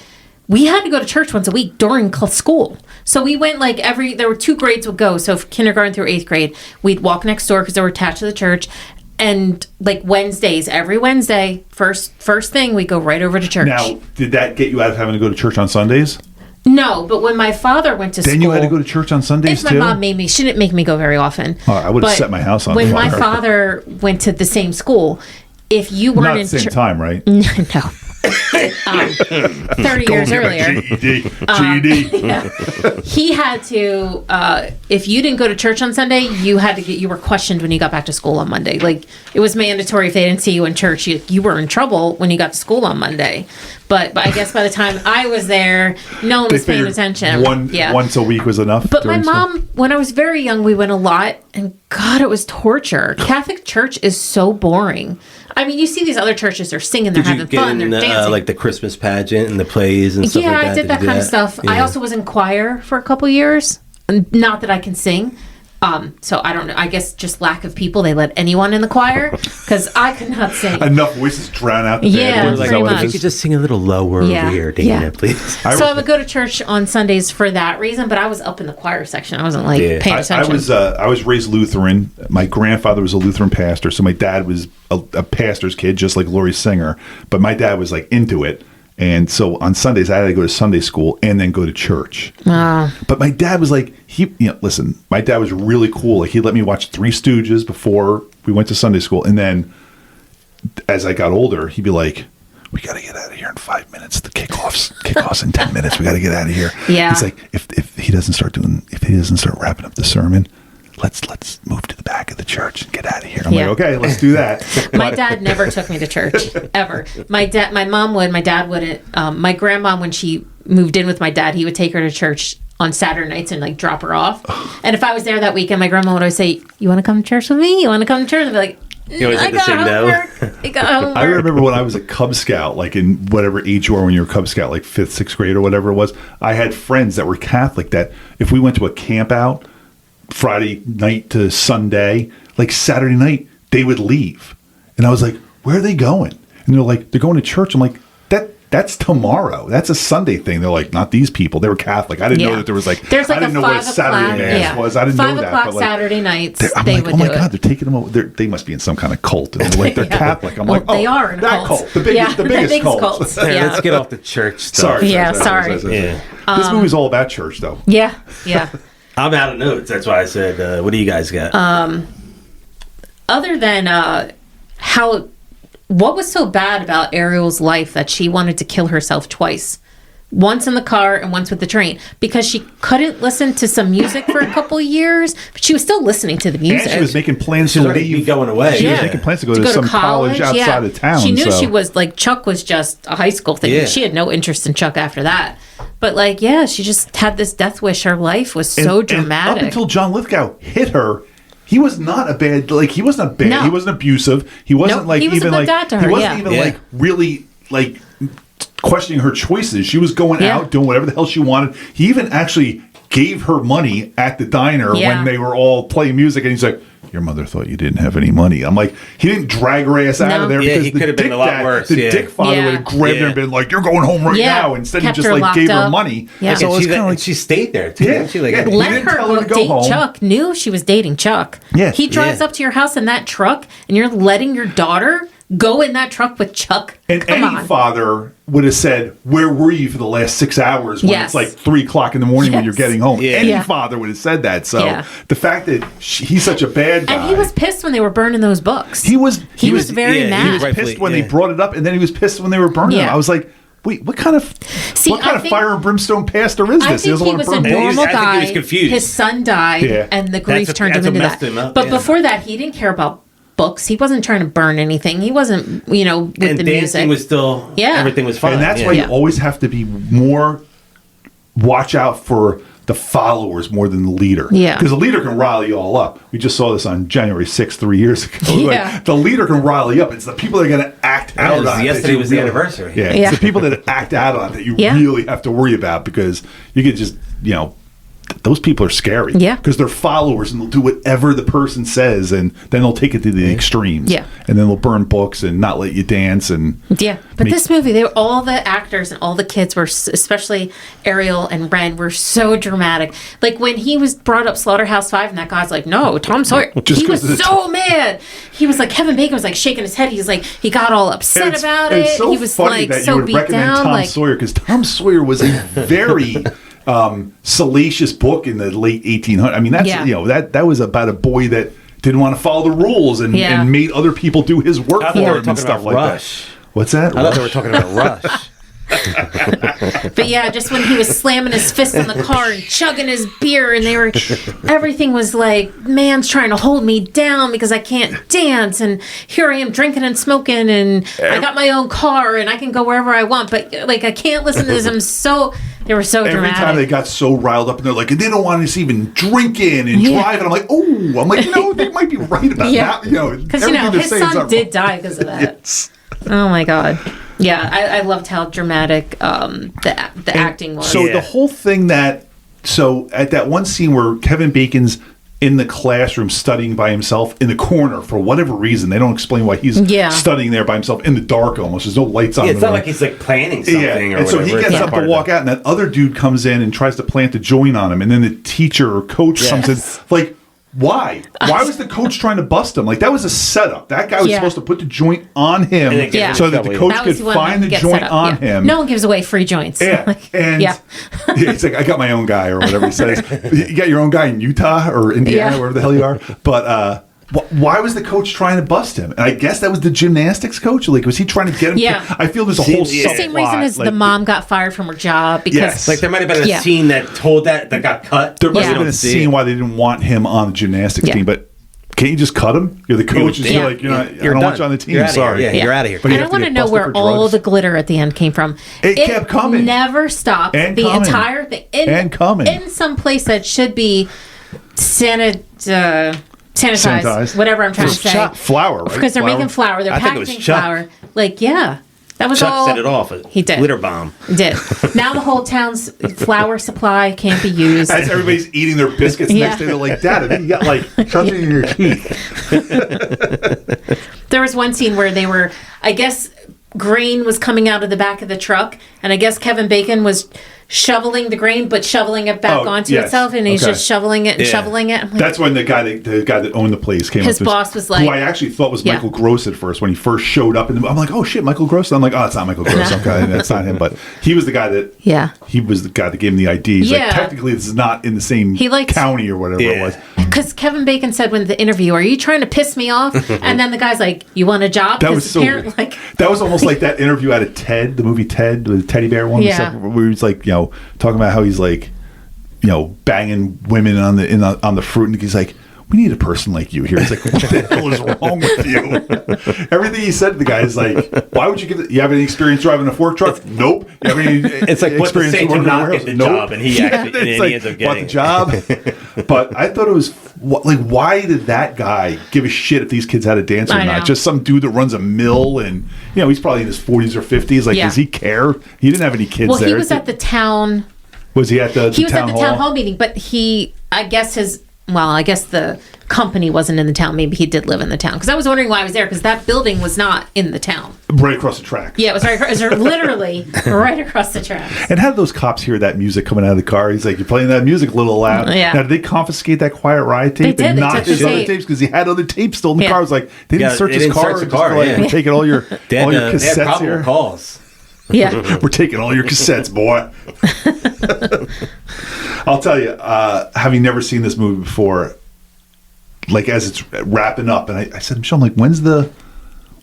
we had to go to church once a week during school. So we went like there were 2 grades would go. So kindergarten through 8th grade, we'd walk next door because they were attached to the church. And like Wednesdays, every Wednesday, first thing, we go right over to church. Now, did that get you out of having to go to church on Sundays? No, but when my father went to school... Then you had to go to church on Sundays, too? My mom made me. She didn't make me go very often. I would have set my house on fire. When my father went to the same school, if you weren't Not at the same time, right? No. 30 years earlier. GED. Yeah. He had to, if you didn't go to church on Sunday, you were questioned when you got back to school on Monday. Like, it was mandatory if they didn't see you in church. You were in trouble when you got to school on Monday. But I guess by the time I was there, no one was paying attention. Once a week was enough. But my mom, when I was very young, we went a lot, and God, it was torture. Catholic church is so boring. I mean, you see these other churches, they're singing, they're having fun, they're dancing. Like the Christmas pageant and the plays and stuff like that? Yeah, I did that kind of stuff. Yeah. I also was in choir for a couple years. Not that I can sing. So I don't know. I guess just lack of people. They let anyone in the choir because I could not sing. Enough voices drown out the bad ones. pretty much. If you could just sing a little lower over here, Dana, please. So I would go to church on Sundays for that reason, but I was up in the choir section. I wasn't paying attention. I was raised Lutheran. My grandfather was a Lutheran pastor, so my dad was a pastor's kid, just like Marc Singer. But my dad was like into it. And so on Sundays, I had to go to Sunday school and then go to church. But my dad was like, listen, my dad was really cool. Like, he let me watch Three Stooges before we went to Sunday school. And then as I got older, he'd be like, we got to get out of here in 5 minutes. The kickoffs in 10 minutes. We got to get out of here. Yeah. He's like, if he doesn't start wrapping up the sermon, let's move to the back of the church and get out of here. I'm like, okay, let's do that. My dad never took me to church ever. My mom would. My dad wouldn't. My grandma, when she moved in with my dad, he would take her to church on Saturday nights and like drop her off. And if I was there that weekend, my grandma would always say, "You want to come to church with me? You want to come to church?" I'd be like, you always had to say no. I got homework. I remember when I was a Cub Scout, like in whatever age you are when you're a Cub Scout, like 5th, 6th grade or whatever it was. I had friends that were Catholic that if we went to a camp out Friday night to Sunday, like Saturday night, they would leave. And I was like, where are they going? And they're like, they're going to church. I'm like, that's tomorrow. That's a Sunday thing. They're like, not these people. They were Catholic. I didn't know that there was like, there's like I didn't know what a Saturday Mass was. I didn't know that. 5 o'clock but like, Saturday nights, I'm they like, would oh my do God, it. they're taking them over. They must be in some kind of cult. And they're like, they're Catholic. I'm like, oh, they are in a that cult. cult. The biggest cult. Let's get off the church stuff. Sorry. This movie's all about church, though. Yeah. I'm out of notes. That's why I said, what do you guys got? Other than what was so bad about Ariel's life that she wanted to kill herself twice? Once in the car and once with the train. Because she couldn't listen to some music for a couple of years, but she was still listening to the music. And she was making plans to leave. Going away. She was making plans to go to some college outside of town. She knew she was, like, Chuck was just a high school thing. Yeah. She had no interest in Chuck after that. But, like, she just had this death wish. Her life was so dramatic. And up until John Lithgow hit her, he was not a bad, like, he wasn't bad. No. He wasn't abusive. He wasn't, like, he was even, a good dad to her, he wasn't even, like, really, like, questioning her choices. She was going out, doing whatever the hell she wanted. He even actually gave her money at the diner when they were all playing music, and he's like, your mother thought you didn't have any money. I'm like, he didn't drag her ass out of there because he could have been a lot worse. The dick father would have grabbed her and been like, you're going home right now. Instead, he just like gave her money. Yeah. So it was kind of like she stayed there too. Yeah. She like let her date home. Chuck. Knew she was dating Chuck. Yeah. He drives up to your house in that truck, and you're letting your daughter go in that truck with Chuck. And any father would have said, where were you for the last 6 hours when it's like 3 o'clock in the morning when you're getting home? Any father would have said that. So the fact that he's such a bad guy. And he was pissed when they were burning those books. He was very mad. He was pissed when they brought it up, and then he was pissed when they were burning them. I was like, wait, what kind of fire and brimstone pastor is this? I think he was a normal guy. I think he was confused. His son died, and the grief turned him into that. But before that, he didn't care about books. He wasn't trying to burn anything. He wasn't, with and the dancing music. was still, Yeah. everything was fine. And that's why you always have to be more watch out for the followers more than the leader. Yeah. Because the leader can rile you all up. We just saw this on January 6th, 3 years ago. Yeah. Like, the leader can rile you up. It's the people that are going to act out on it. Yesterday was the anniversary. Yeah, Yeah. it's the people that act out on it that you Yeah. really have to worry about, because you could just, those people are scary. Yeah. Because they're followers and they'll do whatever the person says, and then they'll take it to the extremes. Yeah. And then they'll burn books and not let you dance. And Yeah, but this movie, all the actors and all the kids were, especially Ariel and Ren, were so dramatic. Like when he was brought up Slaughterhouse-Five, and that guy's like, "No, Tom Sawyer." Just He was 'cause of the so mad. He was like, Kevin Bacon was like shaking his head. He's like, he got all upset about it. It's so He was funny like that so you would beat recommend down. Tom Like, Sawyer, because Tom Sawyer was a very salacious book in the late 1800s. I mean, that's that was about a boy that didn't want to follow the rules and made other people do his work I thought for they were him and talking stuff about like Rush. that. What's that? I thought they were talking about Rush. but yeah, just when he was slamming his fist on the car and chugging his beer, and everything was like, man's trying to hold me down because I can't dance, and here I am drinking and smoking, and I got my own car, and I can go wherever I want, but like I can't listen to this. They were so Every dramatic. time they got so riled up, and they're like, and they don't want us even drinking and driving. I'm like, they might be right about that. Because his son did die because of that. Yes. Oh my god. Yeah, I loved how dramatic the acting was. So the whole thing at that one scene where Kevin Bacon's in the classroom studying by himself in the corner for whatever reason, they don't explain why he's studying there by himself in the dark almost. There's no lights on. It's not like he's like planning something or and so whatever. he gets up to walk out, and that other dude comes in and tries to plant a joint on him, and then the teacher or coach comes in. Like, why? Why was the coach trying to bust him? Like, that was a setup. That guy was supposed to put the joint on him so that the coach could find the joint on him. No one gives away free joints. Yeah. He's like, I got my own guy, or whatever he says. You got your own guy in Utah or Indiana, wherever the hell you are. But why was the coach trying to bust him? And I guess that was the gymnastics coach. Like, was he trying to get him? Yeah. I feel there's a whole the same reason as the mom got fired from her job because like there might have been a scene that got cut. There must have been a scene why they didn't want him on the gymnastics team, but can't you just cut him? You're the coach. You're like, I don't want you on the team. Sorry. You're out of here. And I want to know where all the glitter at the end came from. It kept coming. Never stopped. And the coming. entire thing. And coming. In some place that should be sanitized, whatever I'm trying to say. Flour, right? Because they're making flour. They're packaging flour. Like, that was Chuck all. set it off. He did. Glitter bomb. He did. Now the whole town's flour supply can't be used. As everybody's eating their biscuits next day, they're like, Dad, I think you got like something in your teeth. There was one scene where they were, I guess, grain was coming out of the back of the truck, and I guess Kevin Bacon was shoveling the grain, but shoveling it back onto itself, and he's just shoveling it and shoveling it. Like, that's when the guy that owned the place came. His up boss was like, who I actually thought was Michael Gross at first when he first showed up, and I'm like, oh shit, Michael Gross. And I'm like, oh, it's not Michael Gross. Okay, that's not him. But he was the guy that he was the guy that gave him the ID. He's like, technically, this is not in the same county or whatever it was. Because Kevin Bacon said when the interview, "Are you trying to piss me off?" And then the guy's like, "You want a job?" That was so weird. That was almost like that interview out of Ted, the movie Ted, the teddy bear one. Where he's like, talking about how he's like, banging women on the fruit, and he's like, we need a person like you here. It's like, what the hell is wrong with you? Everything he said to the guy is like, why would you give it? You have any experience driving a fork truck? Nope. You have any it's like experience to working not get the job, and he actually he ends up getting the job. But I thought it was like, why did that guy give a shit if these kids had a dance or not? Just some dude that runs a mill, and he's probably in his 40s or 50s. Like, does he care? He didn't have any kids there. Well, he was at the town. Was he at the He was town at the hall? town hall meeting, but I guess the company wasn't in the town. Maybe he did live in the town. Because I was wondering why I was there, because that building was not in the town. Right across the track. Yeah, it was literally right across the track. And how did those cops hear that music coming out of the car? He's like, you're playing that music a little loud. Yeah. Now, did they confiscate that Quiet Riot tape? They did. And not They his took the other tape. tapes, because he had other tapes still in the car. It was like, they didn't search his car. Search the car, We're taking all your cassettes here. Calls. Yeah. We're taking all your cassettes, boy. I'll tell you, having never seen this movie before, like as it's wrapping up, and I said, Michelle, I'm like, when's the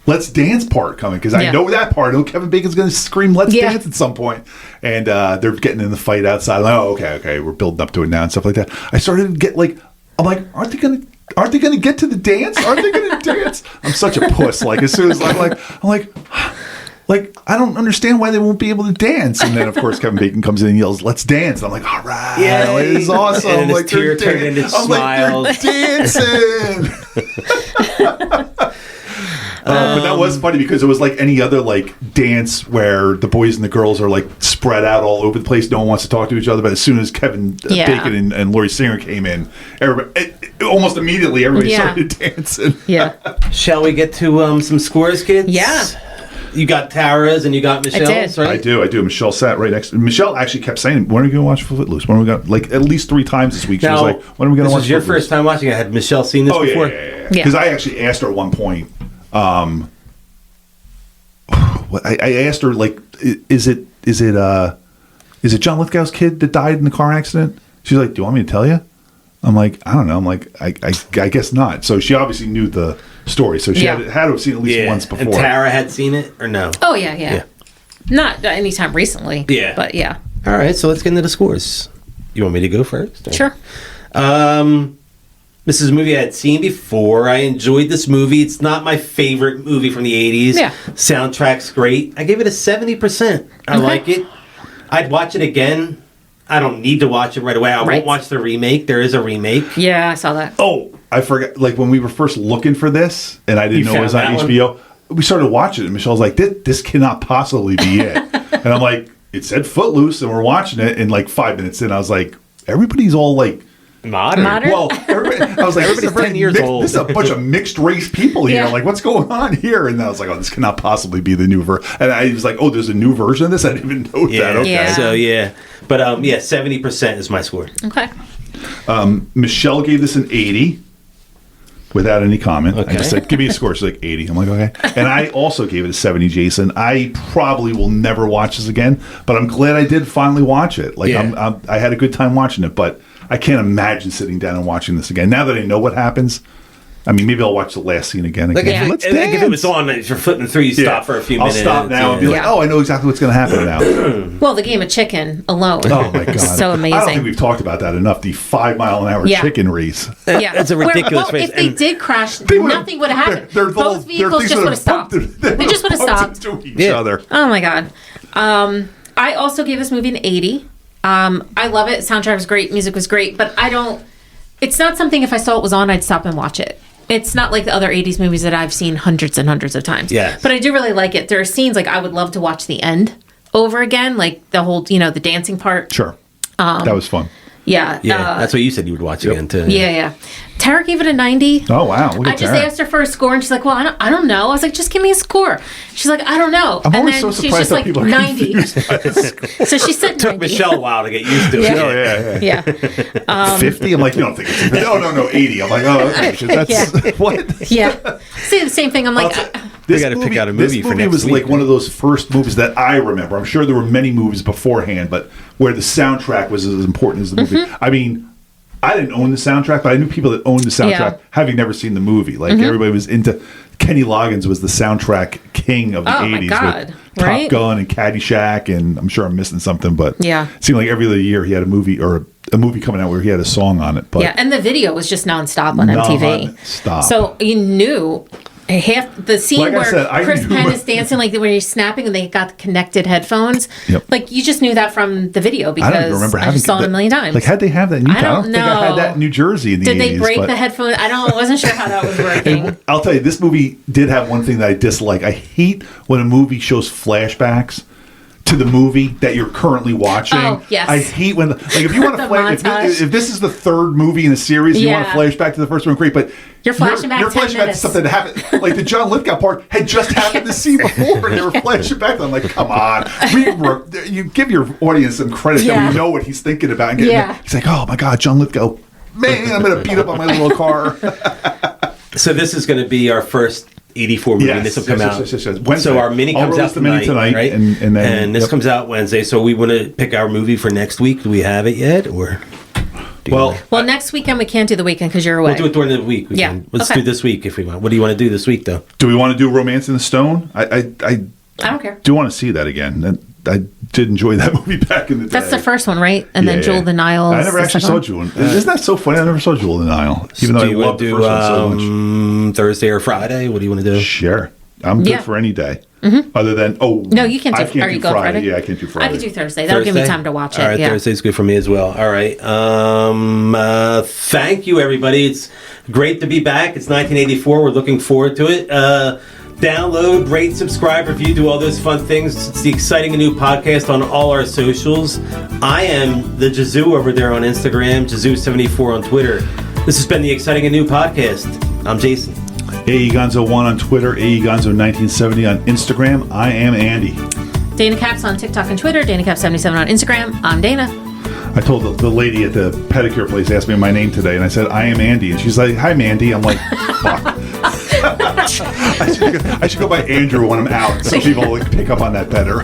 Let's Dance part coming? Because I know that part. I know Kevin Bacon's going to scream Let's Dance at some point. And they're getting in the fight outside. I'm like, oh, okay, we're building up to it now and stuff like that. I started to get like, I'm like, aren't they going to aren't they going to get to the dance? Aren't they going to dance? I'm such a puss. Like, as soon as I'm like, I don't understand why they won't be able to dance. And then, of course, Kevin Bacon comes in and yells, "Let's dance!" And I'm like, "All right, yeah, it's awesome!" And like, tear turned into smiles. Like, they're dancing. But that was funny because it was like any other like dance where the boys and the girls are like spread out all over the place. No one wants to talk to each other. But as soon as Kevin Bacon and Laurie Singer came in, almost immediately everybody started dancing. Yeah. Shall we get to some scores, kids? Yeah. You got Tara's and you got Michelle's, right? I do. Michelle sat right next to me. Michelle actually kept saying, "When are we going to watch Footloose? When are we going?" Like at least 3 times this week. She was like, "When are we going to watch?" This was your first time watching it. Had Michelle seen this before? Yeah. Because I actually asked her at one point. I asked her like, "Is it John Lithgow's kid that died in the car accident?" She's like, "Do you want me to tell you?" I'm like, "I don't know." I'm like, I guess not. So she obviously knew the story. So she had to have seen it at least once before. And Tara had seen it or no? Oh, yeah. Not anytime recently. Yeah. But yeah. All right, so let's get into the scores. You want me to go first? Or? Sure. This is a movie I had seen before. I enjoyed this movie. It's not my favorite movie from the 80s. Yeah. Soundtrack's great. I give it a 70%. I like it. I'd watch it again. I don't need to watch it right away. I won't watch the remake. There is a remake. Yeah, I saw that. Oh, I forgot. Like when we were first looking for this, and I didn't know it was on HBO, we started watching it, and Michelle's like, "This cannot possibly be it." And I'm like, "It said Footloose," and we're watching it, and like 5 minutes in, I was like, "Everybody's all like modern." Well, I was like, everybody's 10 years old. This is a bunch of mixed race people here. Yeah. Like, what's going on here? And I was like, "Oh, this cannot possibly be the new version." And I was like, "Oh, there's a new version of this? I didn't even know that." Okay. Yeah. So, But, 70% is my score. Okay. Michelle gave this an 80 without any comment. Okay. I just said, "Give me a score." She's like, 80. I'm like, "Okay." And I also gave it a 70, Jason. I probably will never watch this again, but I'm glad I did finally watch it. Like, I had a good time watching it, but I can't imagine sitting down and watching this again. Now that I know what happens, I mean, maybe I'll watch the last scene again. Like Let's if dance. it was on, if you're flipping through, you stop for a few minutes. I'll stop now and be like, "Oh, I know exactly what's going to happen now." Well, the game of chicken alone. Oh my god, so amazing. I don't think we've talked about that enough. The 5-mile-an-hour chicken race. Yeah, it's a ridiculous race. If they did crash, nothing would have happened. Both vehicles just would have stopped. They just would have stopped. Into each other. Oh my god. I also gave this movie an 80. I love it. Soundtrack was great. Music was great. But it's not something if I saw it was on, I'd stop and watch it. It's not like the other 80s movies that I've seen hundreds and hundreds of times. Yeah. But I do really like it. There are scenes like I would love to watch the end over again, like the whole, the dancing part. Sure. That was fun. Yeah. Yeah, that's what you said you would watch again, too. Yeah. Tara gave it a 90. Oh, wow. Look at I just Tara. asked her for a score, and she's like, "Well, I don't know." I was like, "Just give me a score." She's like, "I don't know." I'm and always then so she's surprised just how like people are 90. confused by this. So she said 90. Took Michelle a while to get used to it. Yeah. 50? I'm like, "You don't think it's 50? No, 80. I'm like, "Oh, okay." That's what? Yeah. See, the same thing. I'm like, We got to pick out a movie for next week. This movie was like one of those first movies that I remember. I'm sure there were many movies beforehand, but where the soundtrack was as important as the movie. I mean, I didn't own the soundtrack, but I knew people that owned the soundtrack, having never seen the movie. Like, everybody was into... Kenny Loggins was the soundtrack king of the 80s. My God. With Right? Top Gun and Caddyshack, and I'm sure I'm missing something, but Yeah. it seemed like every other year he had a movie or a movie coming out where he had a song on it. But yeah, and the video was just nonstop on MTV. Non-stop. So you knew half the scene Like I where said, I Chris knew- Penn is dancing, like when he's snapping and they got the connected headphones. Yep. Like you just knew that from the video because I don't even remember I having just saw it a million times. Like, how'd they have that in Utah? I don't think I had that in New Jersey in the 80s. Did they break but- the headphones? I wasn't sure how that was working. I'll tell you, this movie did have one thing that I dislike. I hate when a movie shows flashbacks to the movie that you're currently watching. Oh, yes. I hate when, like, if you want to The flash, montage. if this is the third movie in a series, you want to Yeah. flash back to the first one, great. But You're flashing back You're 10 flashing back to minutes. something that happened, like the John Lithgow part had just happened to see before, and they were flashing back. I'm like, come on, you give your audience some credit that we know what he's thinking about. And he's like, oh my God, John Lithgow, man, I'm gonna beat up on my little car. So this is going to be our first 84 movie, and this will come out. Wednesday. So our mini I'll comes release out the mini tonight, right? and then this comes out Wednesday. So we want to pick our movie for next week. Do we have it yet, or? Well, next weekend we can't do the weekend because you're away. We'll do it during the week. Let's do this week if we want. What do you want to do this week, though? Do we want to do Romance in the Stone? I don't care. do want to see that again. did enjoy that movie back in the day. That's the first one, right? And then Jewel of the Nile. I never actually saw Jewel. Isn't that so funny? I never saw Jewel of the Nile, even though I loved the first one so much. Thursday or Friday? What do you want to do? Sure. I'm good for any day. Other than, no, you can't do, I can't do Friday. Friday? Yeah, I can't do Friday. I could do Thursday. That'll give me time to watch it. All right, yeah. Thursday's good for me as well. All right. Thank you, everybody. It's great to be back. It's 1984. We're looking forward to it. Download, rate, subscribe, review, do all those fun things. It's the exciting and new podcast on all our socials. I am the Jazoo over there on Instagram, Jazoo74 on Twitter. This has been the exciting and new podcast. I'm Jason. AEGonzo1 on Twitter, AEGonzo1970 on Instagram. I am Andy. Dana Caps on TikTok and Twitter, Dana Caps 77 on Instagram. I'm Dana. I told the lady at the pedicure place, asked me my name today, and I said, I am Andy. And she's like, hi, Mandy. I'm like, fuck. I should go by Andrew when I'm out so people will pick up on that better.